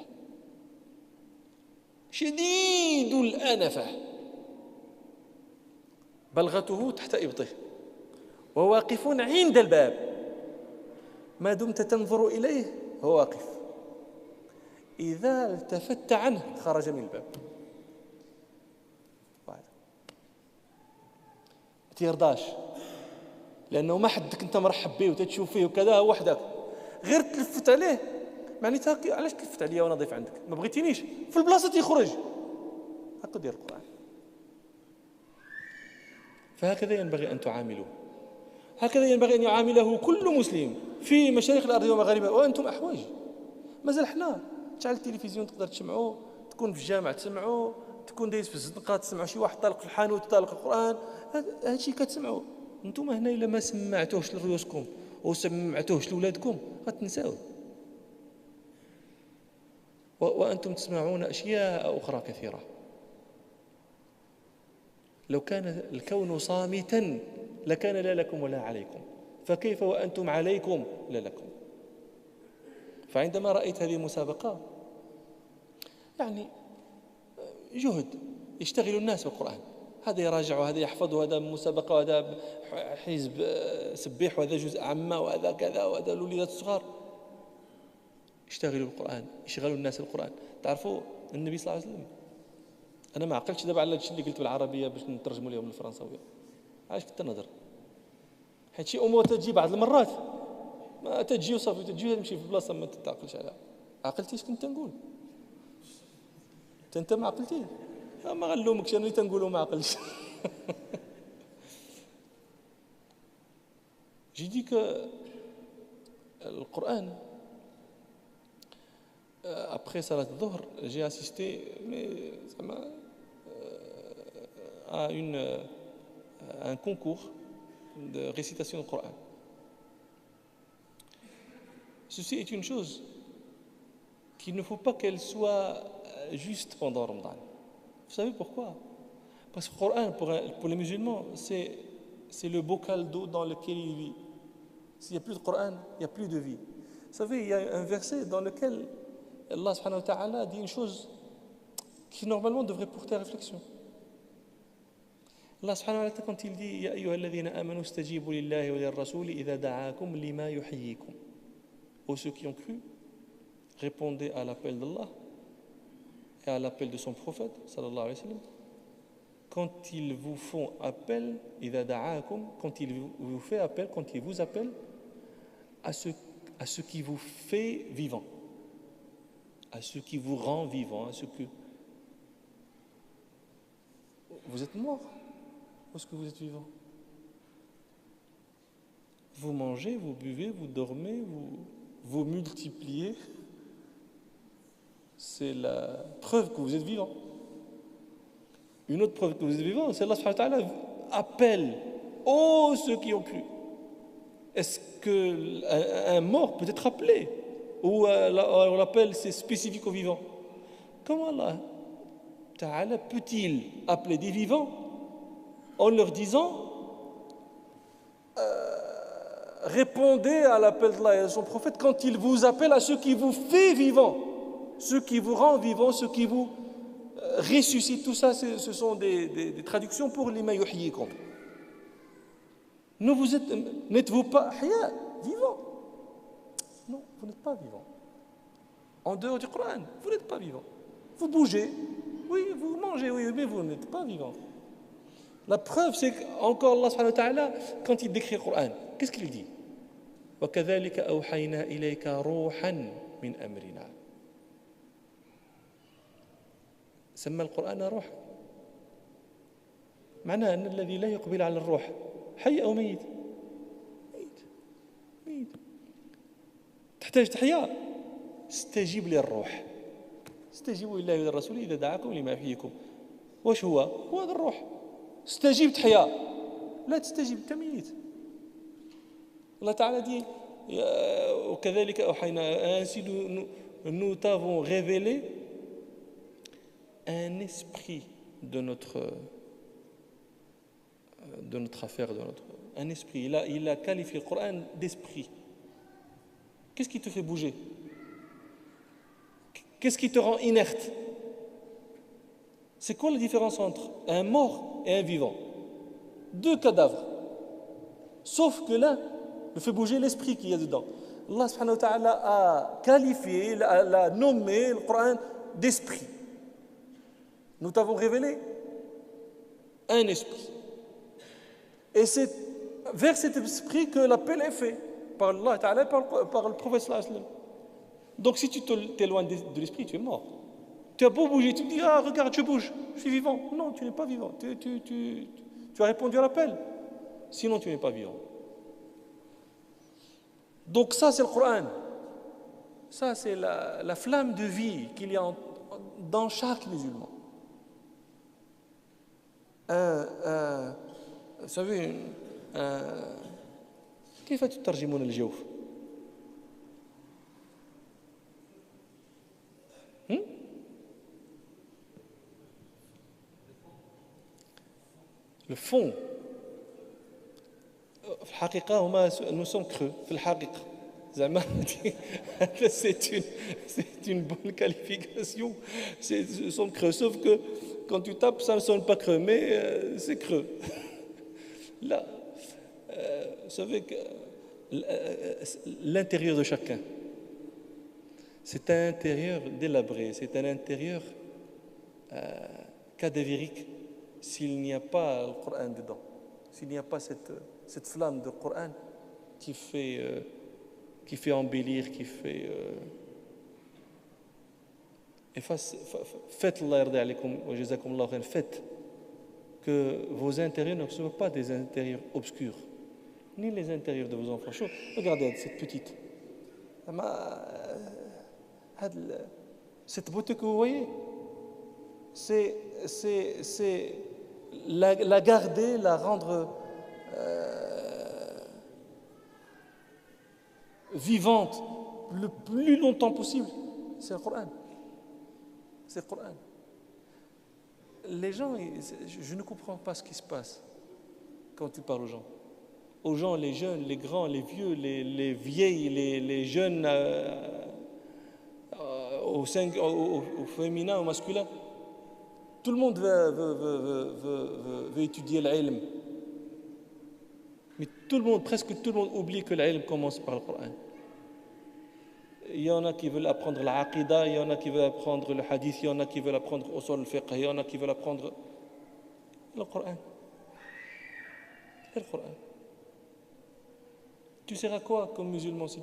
شديد الأنفة، بلغته تحت إبطه، وواقف عند الباب، ما دمت تنظر إليه هو واقف، إذا التفت عنه خرج من الباب. ما تيرضاش، لأنه ما حدك أنت مرحب به وتتشوف فيه وكذا، هو وحدك غير تلفت عليه معناتها علاش تلفت عليا وانا ضيف عندك؟ ما بغيتينيش في البلاصه يخرج. هكا دير القرآن. فهكذا ينبغي أن تعاملوه، هكذا ينبغي أن يعامله كل مسلم في مشارق الأرض ومغاربها. وأنتم أحواج، مازال حنا تشعل التلفزيون تقدر تسمعوا، تكون في الجامع تسمعوا، تكون دايز في الزنقه تسمعوا شي واحد طالق في الحانوت طالق القرآن، هادشي كتسمعوا. انتم هنا الا ما سمعتوهش لرؤوسكم وسمعتوهش لولادكم غتنساوه. وأنتم تسمعون أشياء أخرى كثيرة. لو كان الكون صامتا لكان لا لكم ولا عليكم، فكيف وأنتم عليكم لا لكم؟ فعندما رأيت هذه المسابقة يعني جهد يشتغل الناس بالقرآن، هذا يراجع وهذا يحفظ وهذا مسابقة وهذا حزب سبيح وهذا جزء عامة وهذا كذا وهذا الوليدات الصغار، يشتغلوا بالقرآن، يشغلوا الناس بالقرآن. تعرفوا النبي صلى الله عليه وسلم، أنا ما عقلتش دابا على هادشي اللي قلت بالعربية باش نترجموا لهم الفرنساوية، علاش كنت نهضر؟ حيت شي أمور تجي بعض المرات ما تجي وصافي، تجي تمشي في بلاصة ما تتعقلش عليها. عقلتيش كنت نقول؟ أنت ما عقلتيش؟ ما غنلومكش، أنا اللي تنقولوا ما عقلش. جيديك القرآن. Après Salat Dhuhr, j'ai assisté à un concours de récitation du Coran. Ceci est une chose qu'il ne faut pas qu'elle soit juste pendant Ramadan. Vous savez pourquoi? Parce que le Coran, pour les musulmans, c'est le bocal d'eau dans lequel il vit. S'il n'y a plus de Coran, il n'y a plus de vie. Vous savez, il y a un verset dans lequel Allah subhanahu wa ta'ala dit une chose qui normalement devrait porter à réflexion. Allah subhanahu wa ta'ala, quand il dit Ya ayyuha alladhina amanu stajibu lillahi wa lirrasuli idha da'akum lima yuhyikum. Ô ceux qui ont cru, répondez à l'appel d'Allah et à l'appel de son prophète sallallahu alayhi wa sallam. Quand ils vous font appel, idha da'akum, quand il vous fait appel, quand il vous appelle à ce qui vous fait vivant, à ce qui vous rend vivant, à ce que vous êtes mort ou est-ce que vous êtes vivant? Vous mangez, vous buvez, vous dormez, vous multipliez. C'est la preuve que vous êtes vivant. Une autre preuve que vous êtes vivant, c'est Allah subhanahu wa ta'ala appelle ceux qui ont cru. Est-ce qu'un mort peut être appelé? Ou on l'appelle, c'est spécifique aux vivants? Comment Allah Ta'ala peut-il appeler des vivants en leur disant répondez à l'appel d'Allah et de son prophète quand il vous appelle à ce qui vous fait vivant, ce qui vous rend vivant, ce qui vous ressuscite? Tout ça, ce sont des traductions pour lima yuhyikum. N'êtes-vous pas vivant? Non, vous n'êtes pas vivant. En dehors du Coran, vous n'êtes pas vivant. Vous bougez, oui, vous mangez, oui, mais vous n'êtes pas vivant. La preuve, c'est qu'encore Allah subhanahu wa ta'ala, quand il décrit le Coran, qu'est-ce qu'il dit? وَكَذَلِكَ أَوْحَيْنَا إِلَيْكَ رُوحًا مِنْ أَمْرِنَا. سمى القرآن روح. معناه أن الذي لا يقبل على الروح حي أو ميت؟ ميت. تحتاج تحيا، استجيب للروح. استجيبوا لله وللرسول إذا دعاكم لما يحييكم. واش هو هذا الروح. استجيب تحيا، لا تستجيب أنت ميت. الله تعالى dit وكذلك أوحينا ainsi nous t'avons révélé un esprit de notre affaire, un esprit. Il a qualifié le Coran d'esprit. Qu'est-ce qui te fait bouger? Qu'est-ce qui te rend inerte? C'est quoi la différence entre un mort et un vivant? Deux cadavres. Sauf que l'un me fait bouger l'esprit qu'il y a dedans. Allah subhanahu wa ta'ala a qualifié, l'a nommé le Coran d'esprit. Nous t'avons révélé un esprit. Et c'est vers cet esprit que l'appel est fait par Allah Ta'ala, par le prophète sallallahu alayhi wa sallam. Donc si tu t'éloignes de l'esprit, tu es mort. Tu as beau bouger, tu te dis, ah regarde, je bouge, je suis vivant. Non, tu n'es pas vivant. Tu as répondu à l'appel. Sinon, tu n'es pas vivant. Donc ça, c'est le Coran. Ça, c'est la flamme de vie qu'il y a dans chaque musulman. Vous savez, كيف تترجمون الجوف؟ Le fond. في الحقيقة nous sommes creux في الحقيقة. زعما c'est une bonne qualification. Nous sommes creux, sauf que quand tu tapes, ça ne sonne pas creux, mais c'est creux. Là, vous savez que l'intérieur de chacun, c'est un intérieur délabré, c'est un intérieur cadavérique s'il n'y a pas le Coran dedans, s'il n'y a pas cette flamme de Coran qui fait embellir, qui fait... Et faites, Allah yarda alaykoum wa jazakum Allah khair, faites que vos intérieurs ne soient pas des intérieurs obscurs, ni les intérieurs de vos enfants. Regardez cette petite. Cette beauté que vous voyez, c'est la garder, la rendre vivante le plus longtemps possible. C'est le Coran. C'est le Coran. Les gens, je ne comprends pas ce qui se passe quand tu parles aux gens. Aux gens, les jeunes, les grands, les vieux, les vieilles, les jeunes, au féminin, au masculin. Tout le monde veut étudier l'ilm. Mais presque tout le monde oublie que l'ilm commence par le Coran. Il y en a qui veulent apprendre l'aqida, il y en a qui veulent apprendre le hadith, il y en a qui veulent apprendre usul al-fiqh, il y en a qui veulent apprendre le Coran. Le Coran. Tu seras quoi comme musulman si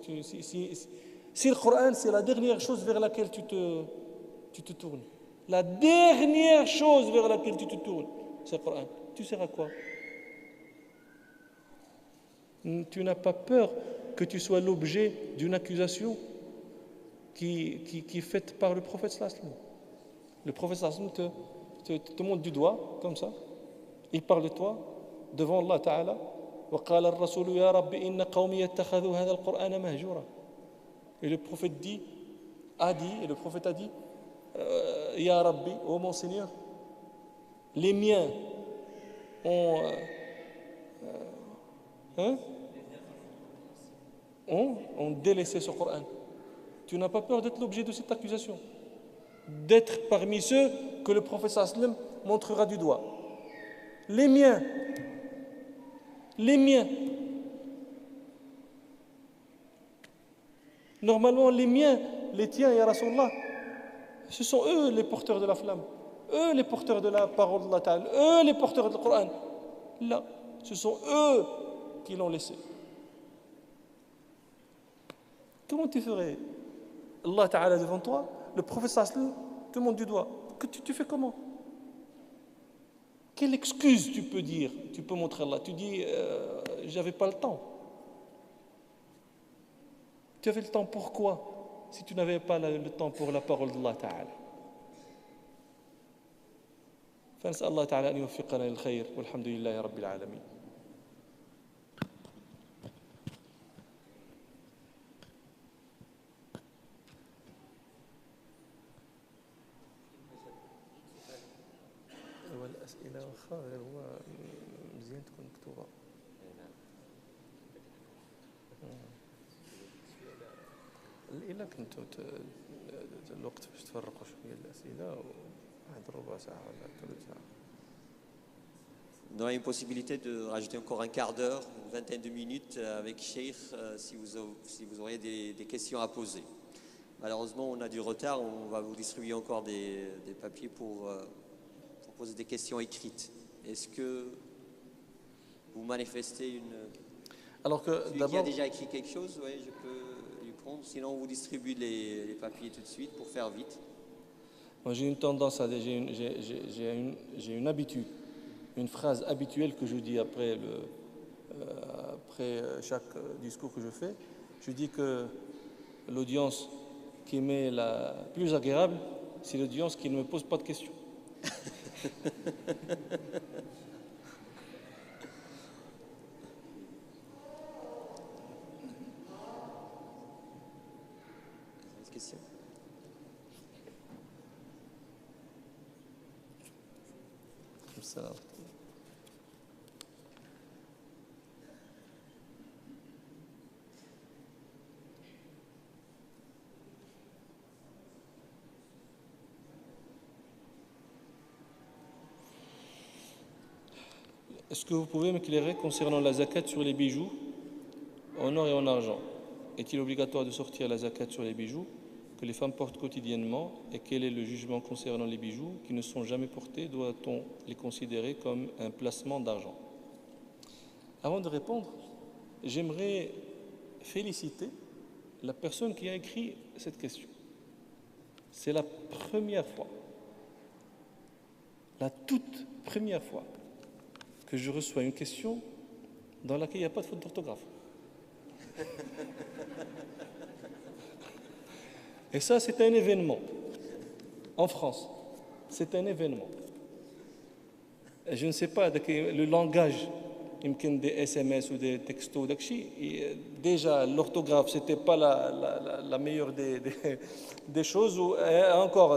le Coran c'est la dernière chose vers laquelle tu te tournes. La dernière chose vers laquelle tu te tournes, c'est le Coran. Tu seras quoi? Tu n'as pas peur que tu sois l'objet d'une accusation qui est faite par le prophète sallallahu alayhi wa sallam. Le prophète sallallahu alayhi wa sallam te montre du doigt, comme ça. Il parle de toi devant Allah Ta'ala. وقال الرسول يا رب إن قومي اتخذوا هذا القرآن مهجورا. Et le prophète a dit, Ya Rabbi, ô mon Seigneur, les miens ont délaissé ce Coran. Tu n'as pas peur d'être l'objet de cette accusation, d'être parmi ceux que le prophète sallallahu alayhi wa sallam montrera du doigt. Les miens Les miens. Normalement, les miens, les tiens, ya Rasulallah, ce sont eux les porteurs de la flamme, eux les porteurs de la parole d'Allah Ta'ala, eux les porteurs du Coran. Là, ce sont eux qui l'ont laissé. Comment tu ferais Allah Ta'ala devant toi, le prophète sallallahu te montre du doigt. Que tu fais comment? Quelle excuse tu peux dire? Tu peux montrer Allah. Tu dis, j'avais pas le temps. Tu avais le temps pourquoi? Si tu n'avais pas le temps pour la parole d'Allah Ta'ala. فنسأل الله تعالى أن يوفقنا للخير والحمد لله رب العالمين. والأسئلة خير هو مزيان تكون مكتوبة. إلا كنتوا الوقت باش تفرقوا شوية الأسئلة واحد ربع ساعة ولا ثلث ساعة. On aurait une possibilité de rajouter encore un quart d'heure, une vingtaine de minutes avec Cheikh si vous auriez des questions à poser. Malheureusement, on a du retard, on va vous distribuer encore des papiers pour poser des questions écrites. Est-ce que vous manifestez une... Alors que celui qui a déjà écrit quelque chose, oui, je peux lui prendre. Sinon, on vous distribue les papiers tout de suite pour faire vite. Moi, j'ai une tendance à... J'ai une habitude, une phrase habituelle que je dis après chaque discours que je fais. Je dis que l'audience qui m'est la plus agréable, c'est l'audience qui ne me pose pas de questions. Question. Ça. Est-ce que vous pouvez m'éclairer concernant la zakat sur les bijoux en or et en argent? Est-il obligatoire de sortir la zakat sur les bijoux que les femmes portent quotidiennement et quel est le jugement concernant les bijoux qui ne sont jamais portés? Doit-on les considérer comme un placement d'argent? Avant de répondre, j'aimerais féliciter la personne qui a écrit cette question. C'est la première fois, la toute première fois que je reçois une question dans laquelle il n'y a pas de faute d'orthographe. Et ça, c'est un événement. En France, c'est un événement. Je ne sais pas, le langage, des SMS ou des textos, déjà l'orthographe, ce n'était pas la meilleure des choses. Et encore,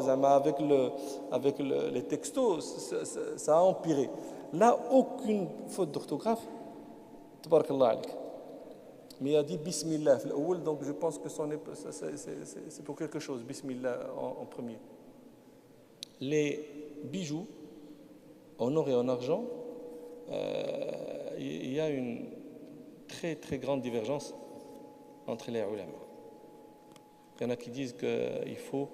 avec les textos, ça a empiré. Là, aucune faute d'orthographe. Tabarakallah alik. Mais il a dit Bismillah donc je pense que c'est pour quelque chose, Bismillah en premier. Les bijoux, en or et en argent, il y a une très très grande divergence entre les ulama. Il y en a qui disent qu'il faut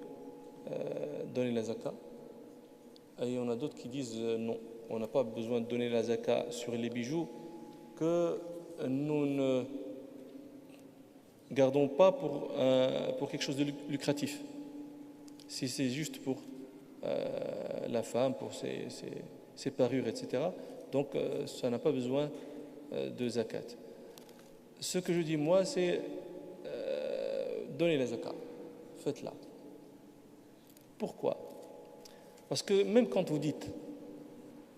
donner la zakat, et il y en a d'autres qui disent non, on n'a pas besoin de donner la zakat sur les bijoux que nous ne gardons pas pour quelque chose de lucratif. Si c'est juste pour la femme, pour ses parures, etc., donc ça n'a pas besoin de zakat. Ce que je dis moi, c'est donnez la zakat, faites-la. Pourquoi? Parce que même quand vous dites,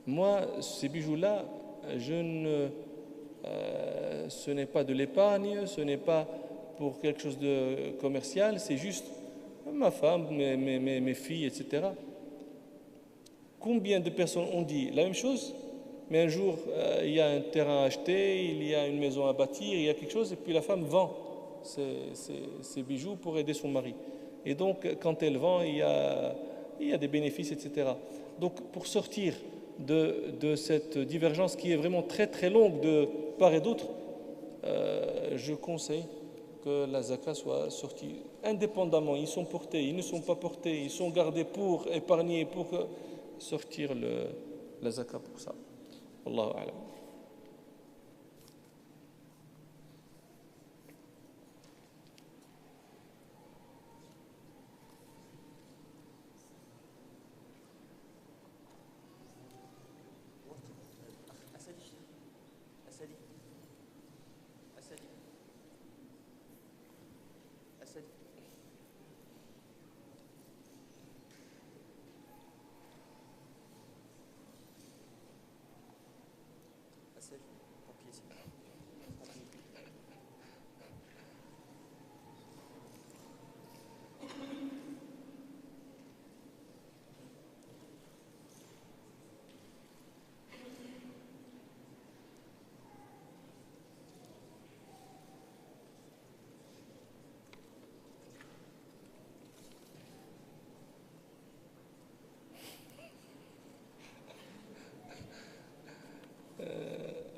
moi, ces bijoux-là, ce n'est pas de l'épargne, ce n'est pas pour quelque chose de commercial, c'est juste ma femme, mes filles, etc. Combien de personnes ont dit la même chose, mais un jour, il y a un terrain à acheter, il y a une maison à bâtir, il y a quelque chose, et puis la femme vend ses bijoux pour aider son mari. Et donc, quand elle vend, il y a des bénéfices, etc. Donc, pour sortir de cette divergence qui est vraiment très très longue part et d'autre, je conseille que la zakat soit sortie indépendamment. Ils sont portés, ils ne sont pas portés, ils sont gardés pour épargner, pour sortir la zakat pour ça. Wallahu a'lam.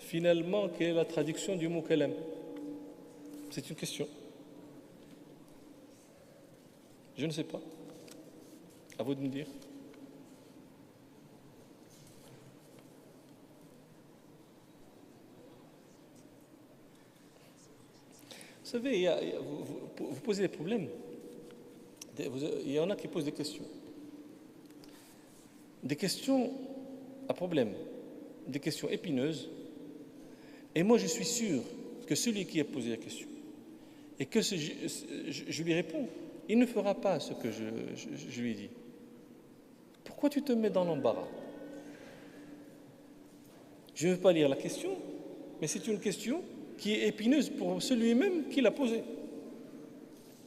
Finalement, quelle est la traduction du mot kalam? C'est une question. Je ne sais pas. À vous de me dire. Vous savez, vous posez des problèmes. Il y en a qui posent des questions. Des questions à problème, des questions épineuses. Et moi, je suis sûr que celui qui a posé la question et que je lui réponds, il ne fera pas ce que je lui dis. Pourquoi tu te mets dans l'embarras? Je ne veux pas lire la question, mais c'est une question qui est épineuse pour celui-même qui l'a posée.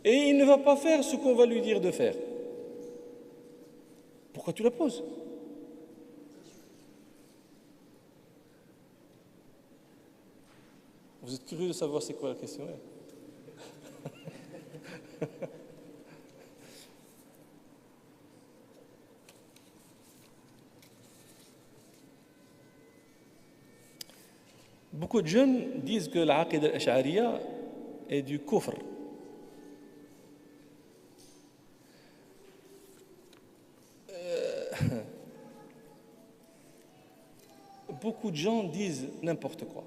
Et il ne va pas faire ce qu'on va lui dire de faire. Pourquoi tu la poses? Vous êtes curieux de savoir c'est quoi la question? Beaucoup de jeunes disent que l'aqida al-ash'ariyya est du kufr. Beaucoup de gens disent n'importe quoi.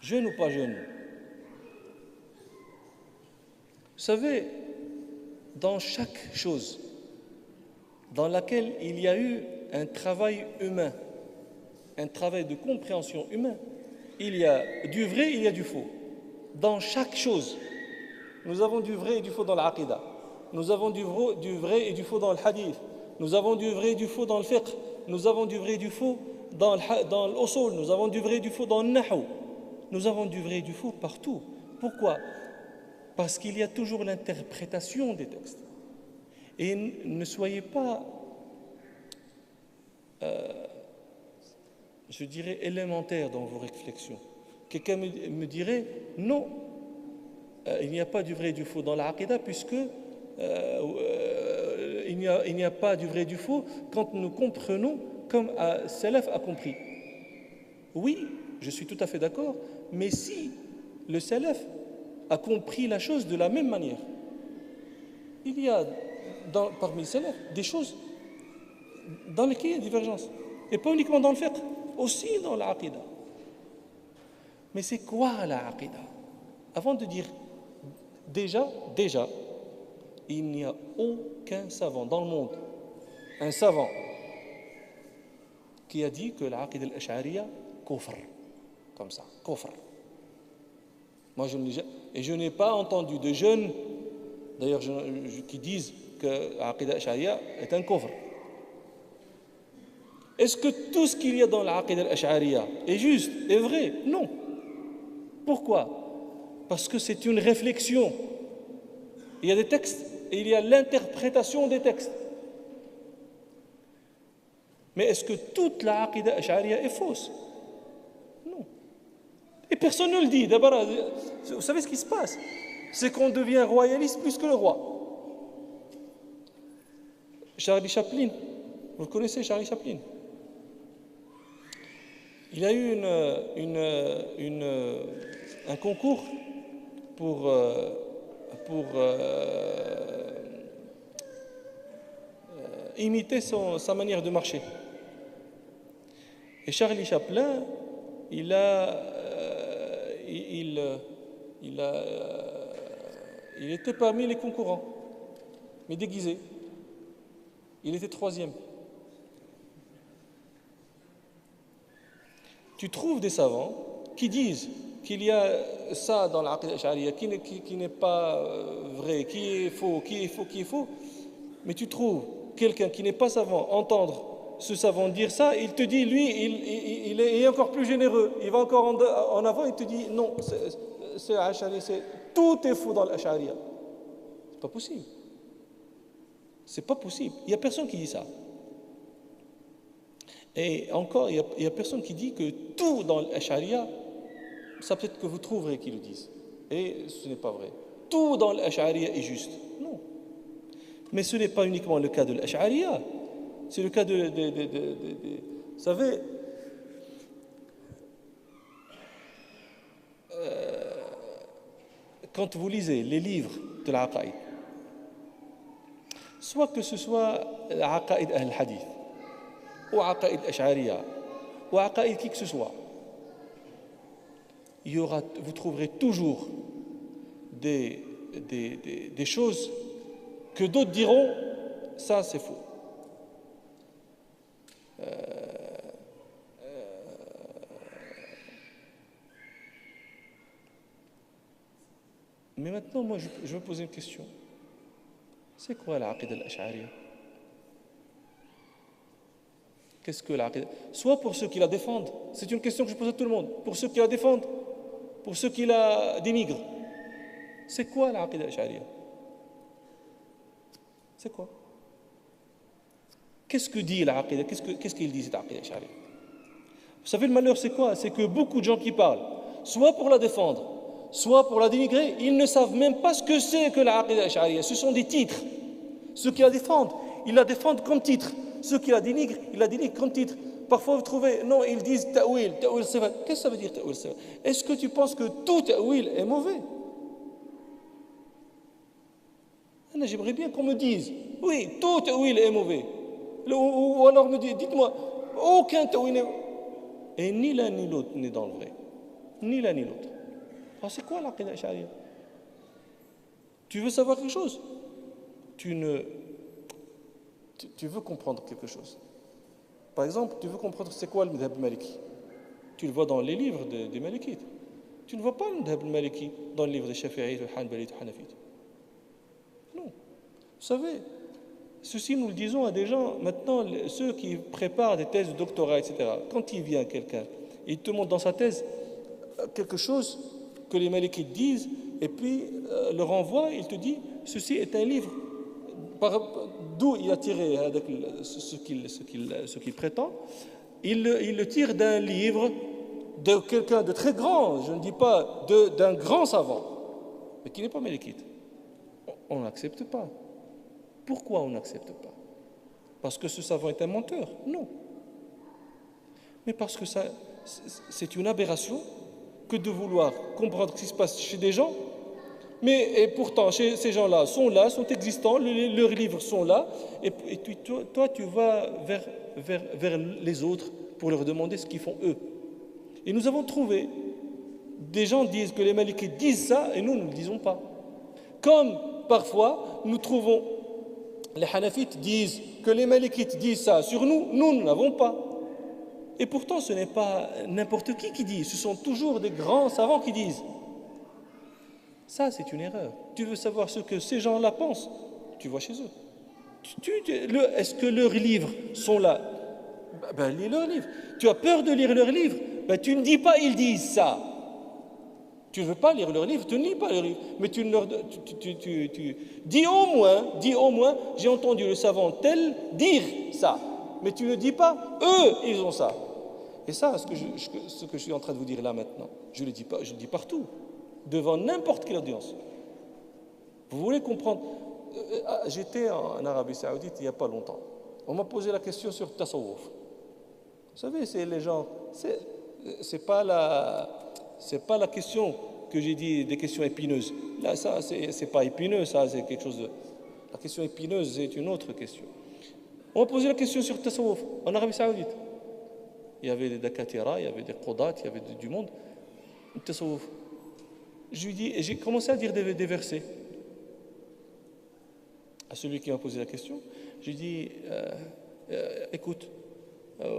Jeune ou pas jeune. Vous savez, dans chaque chose dans laquelle il y a eu un travail humain, un travail de compréhension humain, il y a du vrai, il y a du faux. Dans chaque chose, nous avons du vrai et du faux dans l'aqida. Nous avons du vrai et du faux dans le hadith. Nous avons du vrai et du faux dans le fiqh. Nous avons du vrai et du faux dans l'usul. Nous avons du vrai et du faux dans le nahw. Nous avons du vrai et du faux partout. Pourquoi? Parce qu'il y a toujours l'interprétation des textes. Et ne soyez pas, je dirais, élémentaires dans vos réflexions. Quelqu'un me dirait, non, il n'y a pas du vrai et du faux dans l'aqida, puisque il n'y a pas du vrai et du faux quand nous comprenons comme Salaf a compris. Oui, je suis tout à fait d'accord, mais si le Salaf a compris la chose de la même manière, il y a parmi les Salaf des choses dans lesquelles il y a divergence, et pas uniquement dans le fiqh, aussi dans l'aqida. Mais c'est quoi l'aqida? Avant de dire déjà, il n'y a aucun savant dans le monde, un savant qui a dit que l'aqida al-ash'ariyya kufr, comme ça, kufr. Moi, je n'ai pas entendu de jeunes, d'ailleurs, qui disent que l'aqida al-ash'ariyya est un kufr. Est-ce que tout ce qu'il y a dans l'aqida al-ash'ariyya est juste, est vrai? Non. Pourquoi? Parce que c'est une réflexion. Il y a des textes et il y a l'interprétation des textes. Mais est-ce que toute l'aqida al-ash'ariyya est fausse? Non. Et personne ne le dit. D'abord, vous savez ce qui se passe? C'est qu'on devient royaliste plus que le roi. Charlie Chaplin, vous connaissez Charlie Chaplin? Il y a eu un concours pour imiter sa manière de marcher. Et Charlie Chaplin, il était parmi les concurrents, mais déguisé. Il était 3e. Tu trouves des savants qui disent qu'il y a ça dans l'aqida ash'ariyya qui n'est pas vrai, qui est faux, mais tu trouves quelqu'un qui n'est pas savant entendre ce savant dire ça, il te dit, lui, il est encore plus généreux, il va encore en avant, il te dit, non, c'est ash'ari, tout est faux dans l'ash'ariyya. C'est pas possible. C'est pas possible. Il n'y a personne qui dit ça. Et encore, il y a personne qui dit que tout dans l'ash'ariyya, ça peut-être que vous trouverez qu'ils le disent. Et ce n'est pas vrai. Tout dans l'ash'ariyya est juste. Non. Mais ce n'est pas uniquement le cas de l'ash'ariyya. C'est le cas de vous savez, quand vous lisez les livres de l'aqaïd, soit que ce soit l'aqaïd al-hadith, ou aqaïd ash'ariyya, ou aqaïd qui que ce soit, vous trouverez toujours des choses que d'autres diront, ça c'est faux. Mais maintenant, moi, je vais poser une question. C'est quoi l'aqida al-ash'ariyya? Qu'est-ce que l'aqida? Soit pour ceux qui la défendent, c'est une question que je pose à tout le monde, pour ceux qui la défendent, pour ceux qui la dénigrent. C'est quoi l'aqida al-ash'ariyya? C'est quoi? Qu'est-ce que dit l'aqida? Qu'est-ce qu'il dit cette aqida al-ash'ariyya? Vous savez, le malheur, c'est quoi? C'est que beaucoup de gens qui parlent, soit pour la défendre, soit pour la dénigrer, ils ne savent même pas ce que c'est que l'aqida al-ash'ariyya. Ce sont des titres. Ceux qui la défendent, ils la défendent comme titre. Ceux qui la dénigrent, ils la dénigrent comme titre. Parfois, vous trouvez, non, ils disent ta'wil sifa. Qu'est-ce que ça veut dire ta'wil sifa? Est-ce que tu penses que tout ta'wil est mauvais? J'aimerais bien qu'on me dise, oui, tout ta'wil est mauvais. Ou alors me dites-moi, aucun ta'wil n'est... Et ni l'un ni l'autre n'est dans le vrai. Ni l'un ni l'autre. Alors c'est quoi l'aqida ash'ariyya? Tu veux savoir quelque chose? Tu veux comprendre quelque chose. Par exemple, tu veux comprendre c'est quoi le madhab maliki. Tu le vois dans les livres des malikites. Tu ne vois pas le madhab maliki dans les livres des shafi'ites, des hanbalites, des hanafites. Non. Vous savez, ceci nous le disons à des gens, maintenant, ceux qui préparent des thèses de doctorat, etc. Quand il vient quelqu'un, il te montre dans sa thèse quelque chose que les malikites disent, et puis le renvoie, il te dit, ceci est un livre. D'où il a tiré ce qu'il prétend, il le tire d'un livre de quelqu'un de très grand, je ne dis pas d'un grand savant, mais qui n'est pas malikite. On n'accepte pas. Pourquoi on n'accepte pas? Parce que ce savant est un menteur? Non. Mais parce que c'est une aberration que de vouloir comprendre ce qui se passe chez des gens. Et pourtant, ces gens-là, sont existants, leurs livres sont là, et toi, tu vas vers les autres pour leur demander ce qu'ils font eux. Et nous avons trouvé, des gens disent que les malikites disent ça, et nous ne le disons pas. Comme parfois, nous trouvons, les hanafites disent que les malikites disent ça sur nous, nous ne l'avons pas. Et pourtant, ce n'est pas n'importe qui dit, ce sont toujours des grands savants qui disent. Ça, c'est une erreur. Tu veux savoir ce que ces gens-là pensent? Tu vois chez eux. Est-ce que leurs livres sont là? Lis leurs livres. Tu as peur de lire leurs livres? Tu ne dis pas ils disent ça. Tu ne veux pas lire leurs livres, tu ne lis pas leurs livres. Mais tu dis au moins, j'ai entendu le savant tel dire ça. Mais tu ne dis pas, eux, ils ont ça. Et ça, ce que je suis en train de vous dire là maintenant, je le dis partout. Devant n'importe quelle audience. Vous voulez comprendre? J'étais en Arabie Saoudite il n'y a pas longtemps. On m'a posé la question sur Tasawwuf. Vous savez, c'est les gens... c'est pas la question que j'ai dit des questions épineuses. Là, ça, c'est pas épineux, ça, c'est quelque chose de. La question épineuse, c'est une autre question. On m'a posé la question sur Tasawwuf en Arabie Saoudite. Il y avait des Dakatira, il y avait des Qudat, il y avait du monde. Tasawwuf. Je lui dis, et j'ai commencé à dire des versets. À celui qui m'a posé la question, je lui dis, écoute,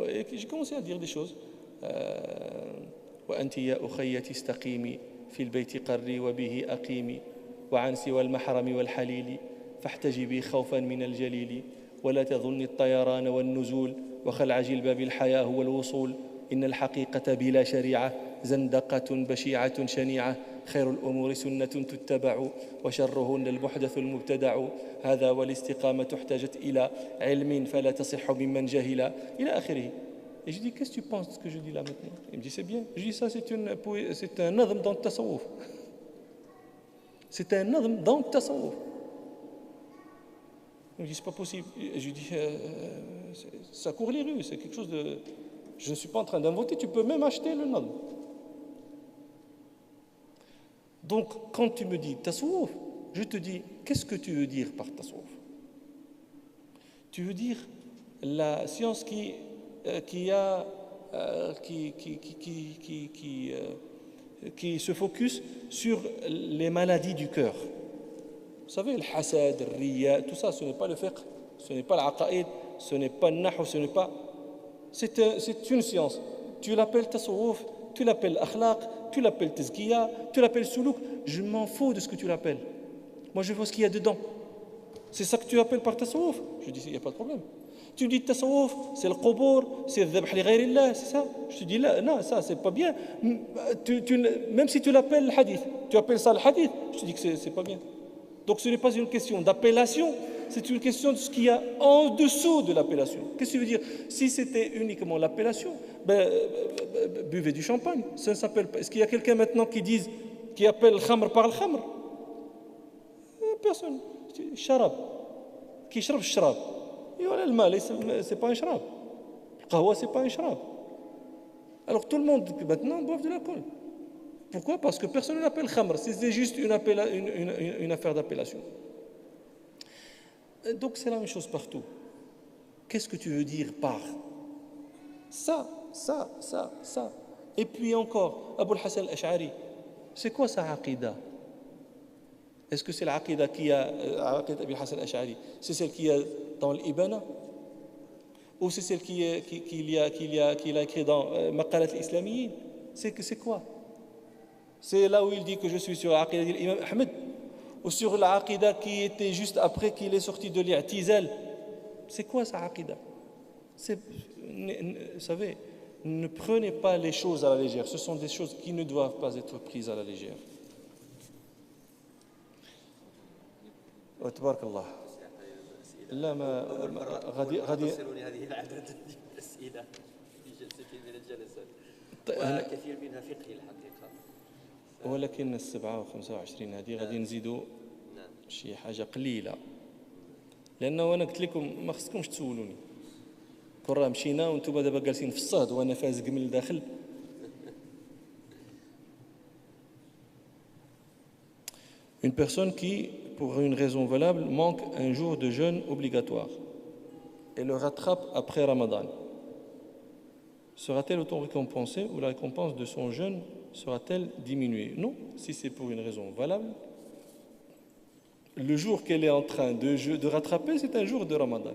et j'ai commencé à dire des choses. وأنت يا أخيتي استقيمي في البيت قري وبه أقيمي وعن سوى المحرم والحليل فاحتجبي خوفا من الجليل ولا تظني الطيران والنزول وخلع جلباب الحياة هو الوصول إن الحقيقة بلا شريعة زندقة بشيعة شنيعة خير الأمور سنة تتبع وشرهن المحدث المبتدع هذا والاستقامة احتاجت إلى علم فلا تصح ممن جهل إلى آخره. Et je dis, qu'est-ce que tu penses de ce que je dis là maintenant? Il me dit, c'est bien. Je dis, ça, c'est un nadhm dans le tasawwuf. C'est un nadhm dans le tasawwuf. Il me dit, c'est pas possible. Et je lui dis, ça court les rues, c'est quelque chose de. Je ne suis pas en train d'inventer, tu peux même acheter le nadhm. Donc, quand tu me dis tasawwuf, je te dis, qu'est-ce que tu veux dire par tasawwuf? Tu veux dire la science qui se focus sur les maladies du cœur. Vous savez, le hasad, le riya, tout ça, ce n'est pas le fiqh, ce n'est pas l'aqaïd, ce n'est pas le nahu, ce n'est pas... C'est une science. Tu l'appelles tasawwuf, tu l'appelles akhlaq, tu l'appelles tazkiya, tu l'appelles suluk. Je m'en fous de ce que tu l'appelles. Moi, je vois ce qu'il y a dedans. C'est ça que tu appelles par tasawwuf? Je dis, il n'y a pas de problème. Tu dis tasawwuf, c'est le qubur, c'est le dhabh li ghayrillah, c'est ça? Je te dis là, non, ça c'est pas bien. Même si tu l'appelles le hadith, tu appelles ça le hadith, je te dis que c'est pas bien. Donc ce n'est pas une question d'appellation, c'est une question de ce qu'il y a en dessous de l'appellation. Qu'est-ce que tu veux dire? Si c'était uniquement l'appellation, buvez du champagne. Ça ne s'appelle pas. Est-ce qu'il y a quelqu'un maintenant qui appelle le khamr par le khamr? Personne. Sharab. Qui shrab shrab. Et voilà, le mal, c'est pas un shrab. Le qahwa, c'est pas un shrab. Alors tout le monde maintenant boit de l'alcool. Pourquoi? Parce que personne ne l'appelle khamr. C'est juste une affaire d'appellation. Donc c'est la même chose partout. Qu'est-ce que tu veux dire par ça? Et puis encore, Abu al-Hasan al-Ash'ari, c'est quoi sa aqida? Est-ce que c'est l'aqida qui a aqida Abu al-Hasan al-Ash'ari? C'est celle qui est dans l'Ibana? Ou c'est celle qu'il a écrit dans Maqalat al-Islamiyyin? C'est quoi? C'est là où il dit que je suis sur l'aqida de l'imam Ahmed? Ou sur l'aqida qui était juste après qu'il est sorti de l'I'tizal? C'est quoi sa aqida? Vous savez, ne prenez pas les choses à la légère. Ce sont des choses qui ne doivent pas être prises à la légère. تبارك الله. لا ما غادي تصلني هذه العدد من الأسئلة في جلسة من الجلسات وكثير منها فقهي الحقيقة. ولكن السبعة و25 هذه غادي نزيدوا شي حاجة قليلة. لأنه أنا قلت لكم ما خصكمش تسولوني. كون راه مشينا وانتم دابا جالسين في الصهد وأنا فازق من الداخل. Une personne qui, pour une raison valable, manque un jour de jeûne obligatoire et le rattrape après Ramadan, sera-t-elle autant récompensée ou la récompense de son jeûne sera-t-elle diminuée? Non, si c'est pour une raison valable. Le jour qu'elle est en train de rattraper, c'est un jour de Ramadan.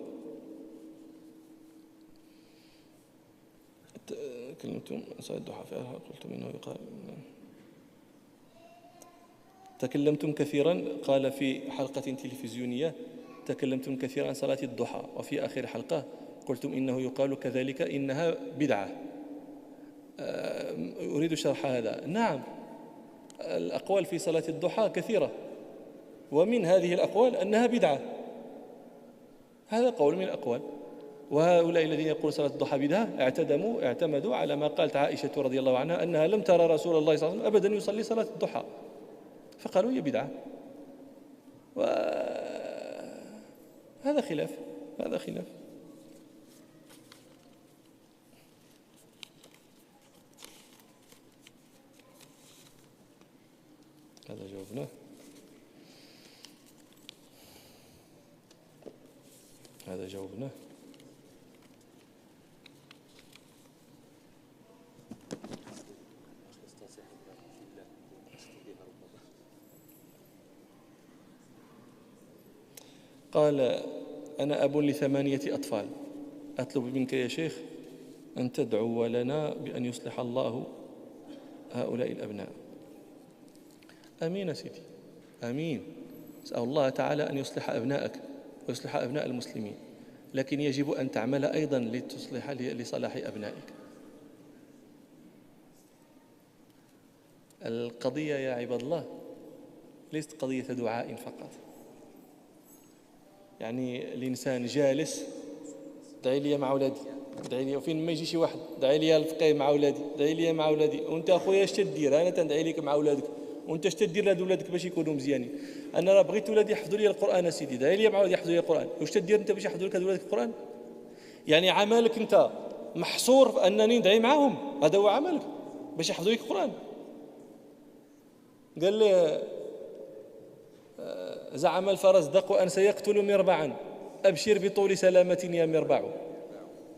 تكلمتم كثيرا قال في حلقة تلفزيونية تكلمتم كثيرا عن صلاة الضحى وفي آخر حلقة قلتم إنه يقال كذلك إنها بدعة. أريد شرح هذا. نعم، الأقوال في صلاة الضحى كثيرة ومن هذه الأقوال أنها بدعة. هذا قول من الأقوال. وهؤلاء الذين يقولون صلاة الضحى بدعة اعتمدوا على ما قالت عائشة رضي الله عنها أنها لم ترى رسول الله صلى الله عليه وسلم أبدا يصلي صلاة الضحى فقالوا هي بدعة. وهذا خلاف. جاوبناه. قال: أنا أب ل8 أطفال، أطلب منك يا شيخ أن تدعو لنا بأن يصلح الله هؤلاء الأبناء. آمين سيدي، آمين. أسأل الله تعالى أن يصلح أبنائك ويصلح أبناء المسلمين، لكن يجب أن تعمل أيضا لصلاح أبنائك. القضية يا عباد الله ليست قضية دعاء فقط. يعني الإنسان جالس: دعي لي مع أولادي، دعي لي، وفين ما يجي شي واحد: دعي لي الفقيه مع أولادي، دعي لي مع أولادي. وأنت أخويا اش تدير؟ أنا تندعي لك مع أولادك، وأنت اش تدير لهاد ولادك باش يكونوا مزيانين؟ أنا راه بغيت ولادي يحفظوا لي القرآن سيدي، دعي لي مع ولادي يحفظوا لي القرآن. واش تدير أنت باش يحفظوا لك هاد ولادك القرآن؟ يعني عملك أنت محصور في أنني ندعي معاهم، هذا هو عملك باش يحفظوا لك القرآن؟ قال لي: زعم الفرزدق أن سيقتل مربعا، أبشر بطول سلامة يا مربع.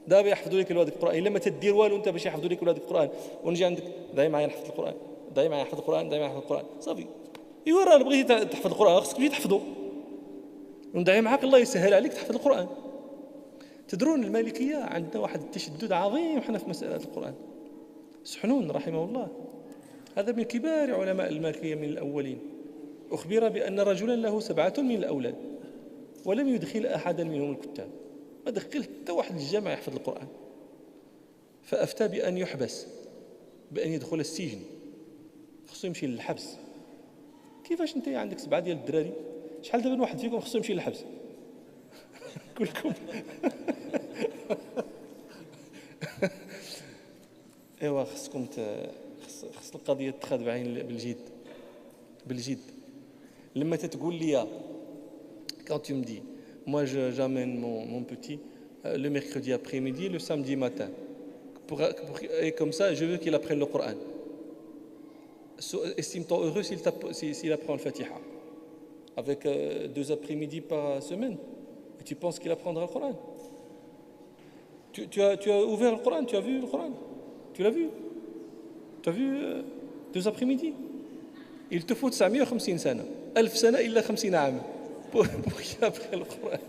دابا يحفظوا لك الولاد القرآن، إلا ما تدير والو أنت باش يحفظوا لك الولاد القرآن، ونجي عندك: دعي معايا نحفظ القرآن، دعي معايا نحفظ القرآن، دعي معايا نحفظ القرآن. صافي، إيوا راه بغيتي تحفظ القرآن خصك تجي تحفظه، وندعي معاك الله يسهل عليك تحفظ القرآن. تدرون المالكية عندنا واحد التشدد عظيم حنا في مسألة القرآن. سحنون رحمه الله هذا من كبار علماء المالكية من الأولين، أخبر بأن رجلا له 7 من الأولاد ولم يدخل أحدا منهم الكتاب، ما دخل حتى واحد الجامع يحفظ القرآن، فأفتى بأن يحبس، بأن يدخل السجن، خصو يمشي للحبس. كيفاش انت عندك 7 ديال الدراري؟ شحال دابا واحد فيكم خصو يمشي للحبس؟ كلكم. ايوا خصكم خص القضيه تتخذ بعين بالجد. لما تتقول لي quand tu me dis moi j'amène mon petit le mercredi après-midi, le samedi matin et comme ça je veux qu'il apprenne le Coran. Estime-toi heureux s'il apprend le Fatiha avec 2 après-midi par semaine, et tu penses qu'il apprendra le Coran? Tu as ouvert le Coran, tu as vu le Coran, tu l'as vu, tu as vu 2 après-midi. Il te faut 950 سنة 1000 سنة إلا 50 عام pour qu'il apprenne le Coran.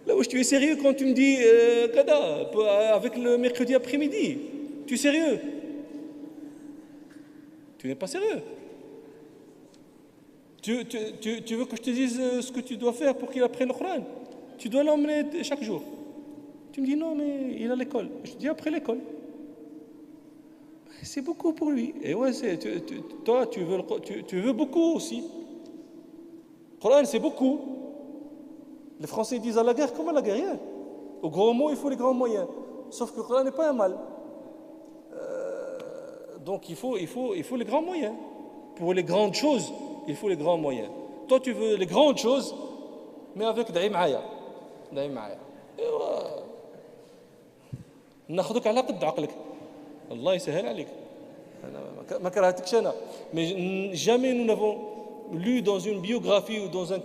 Là où tu es sérieux quand tu me dis Kada avec le mercredi après-midi, tu es sérieux? Tu n'es pas sérieux. Tu veux que je te dise ce que tu dois faire pour qu'il apprenne le Coran? Tu dois l'emmener chaque jour. Tu me dis non, mais il a l'école. Je te dis après l'école. C'est beaucoup pour lui. Et ouais, toi, tu veux beaucoup aussi. Le Coran, c'est beaucoup. Les Français disent à la guerre comme à la guerrière. Au gros mot, il faut les grands moyens. Sauf que le Coran n'est pas un mal. Donc il faut les grands moyens. Pour les grandes choses, il faut les grands moyens. Toi, tu veux les grandes choses, mais avec دعي معايا. ايوا ناخذك على قد عقلك، الله يسهل عليك. انا ما كرهتكش انا، mais jamais nous n'avons lu dans une biographie ou dans un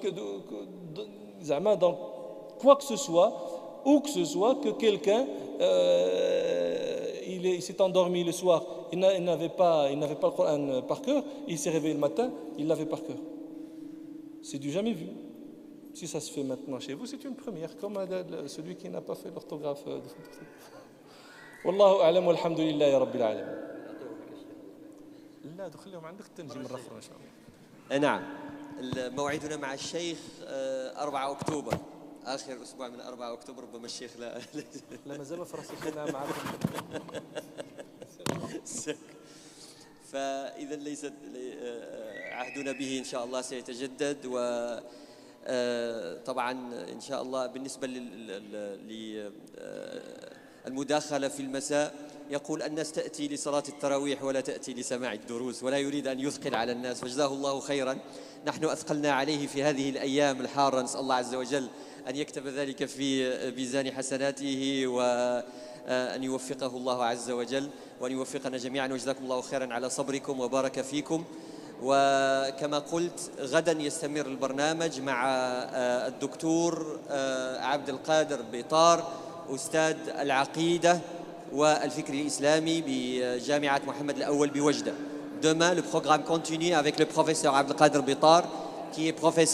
زعما dans quoi que ce soit, où que ce soit, que quelqu'un il s'est endormi le soir, il n'avait pas le Coran par cœur, il s'est réveillé le matin, il l'avait par cœur. C'est du jamais vu. Si ça se fait maintenant chez vous, c'est une première, comme celui qui n'a pas fait l'orthographe. والله أعلم والحمد لله رب العالمين. لا دخلهم عندك تنجي مرة أخرى إن شاء الله. نعم، موعدنا مع الشيخ 4 أكتوبر، آخر أسبوع من 4 أكتوبر. ربما الشيخ لا ما زال فرصتنا معكم. فإذا ليست عهدنا به إن شاء الله سيتجدد. وطبعا إن شاء الله بالنسبة للمداخلة في المساء، يقول الناس تأتي لصلاة التراويح ولا تأتي لسماع الدروس، ولا يريد أن يثقل على الناس، وجزاه الله خيرا. نحن أثقلنا عليه في هذه الأيام الحارة، نسأل الله عز وجل أن يكتب ذلك في ميزان حسناته، وأن يوفقه الله عز وجل، وأن يوفقنا جميعا. وجزاكم الله خيرا على صبركم وبارك فيكم. وكما قلت غدا يستمر البرنامج مع الدكتور عبد القادر بيطار أستاذ العقيدة والفكر الإسلامي بجامعة محمد الأول بوجدة. Demain, le programme continue avec le professeur Abdelkader Bitar, qui est professeur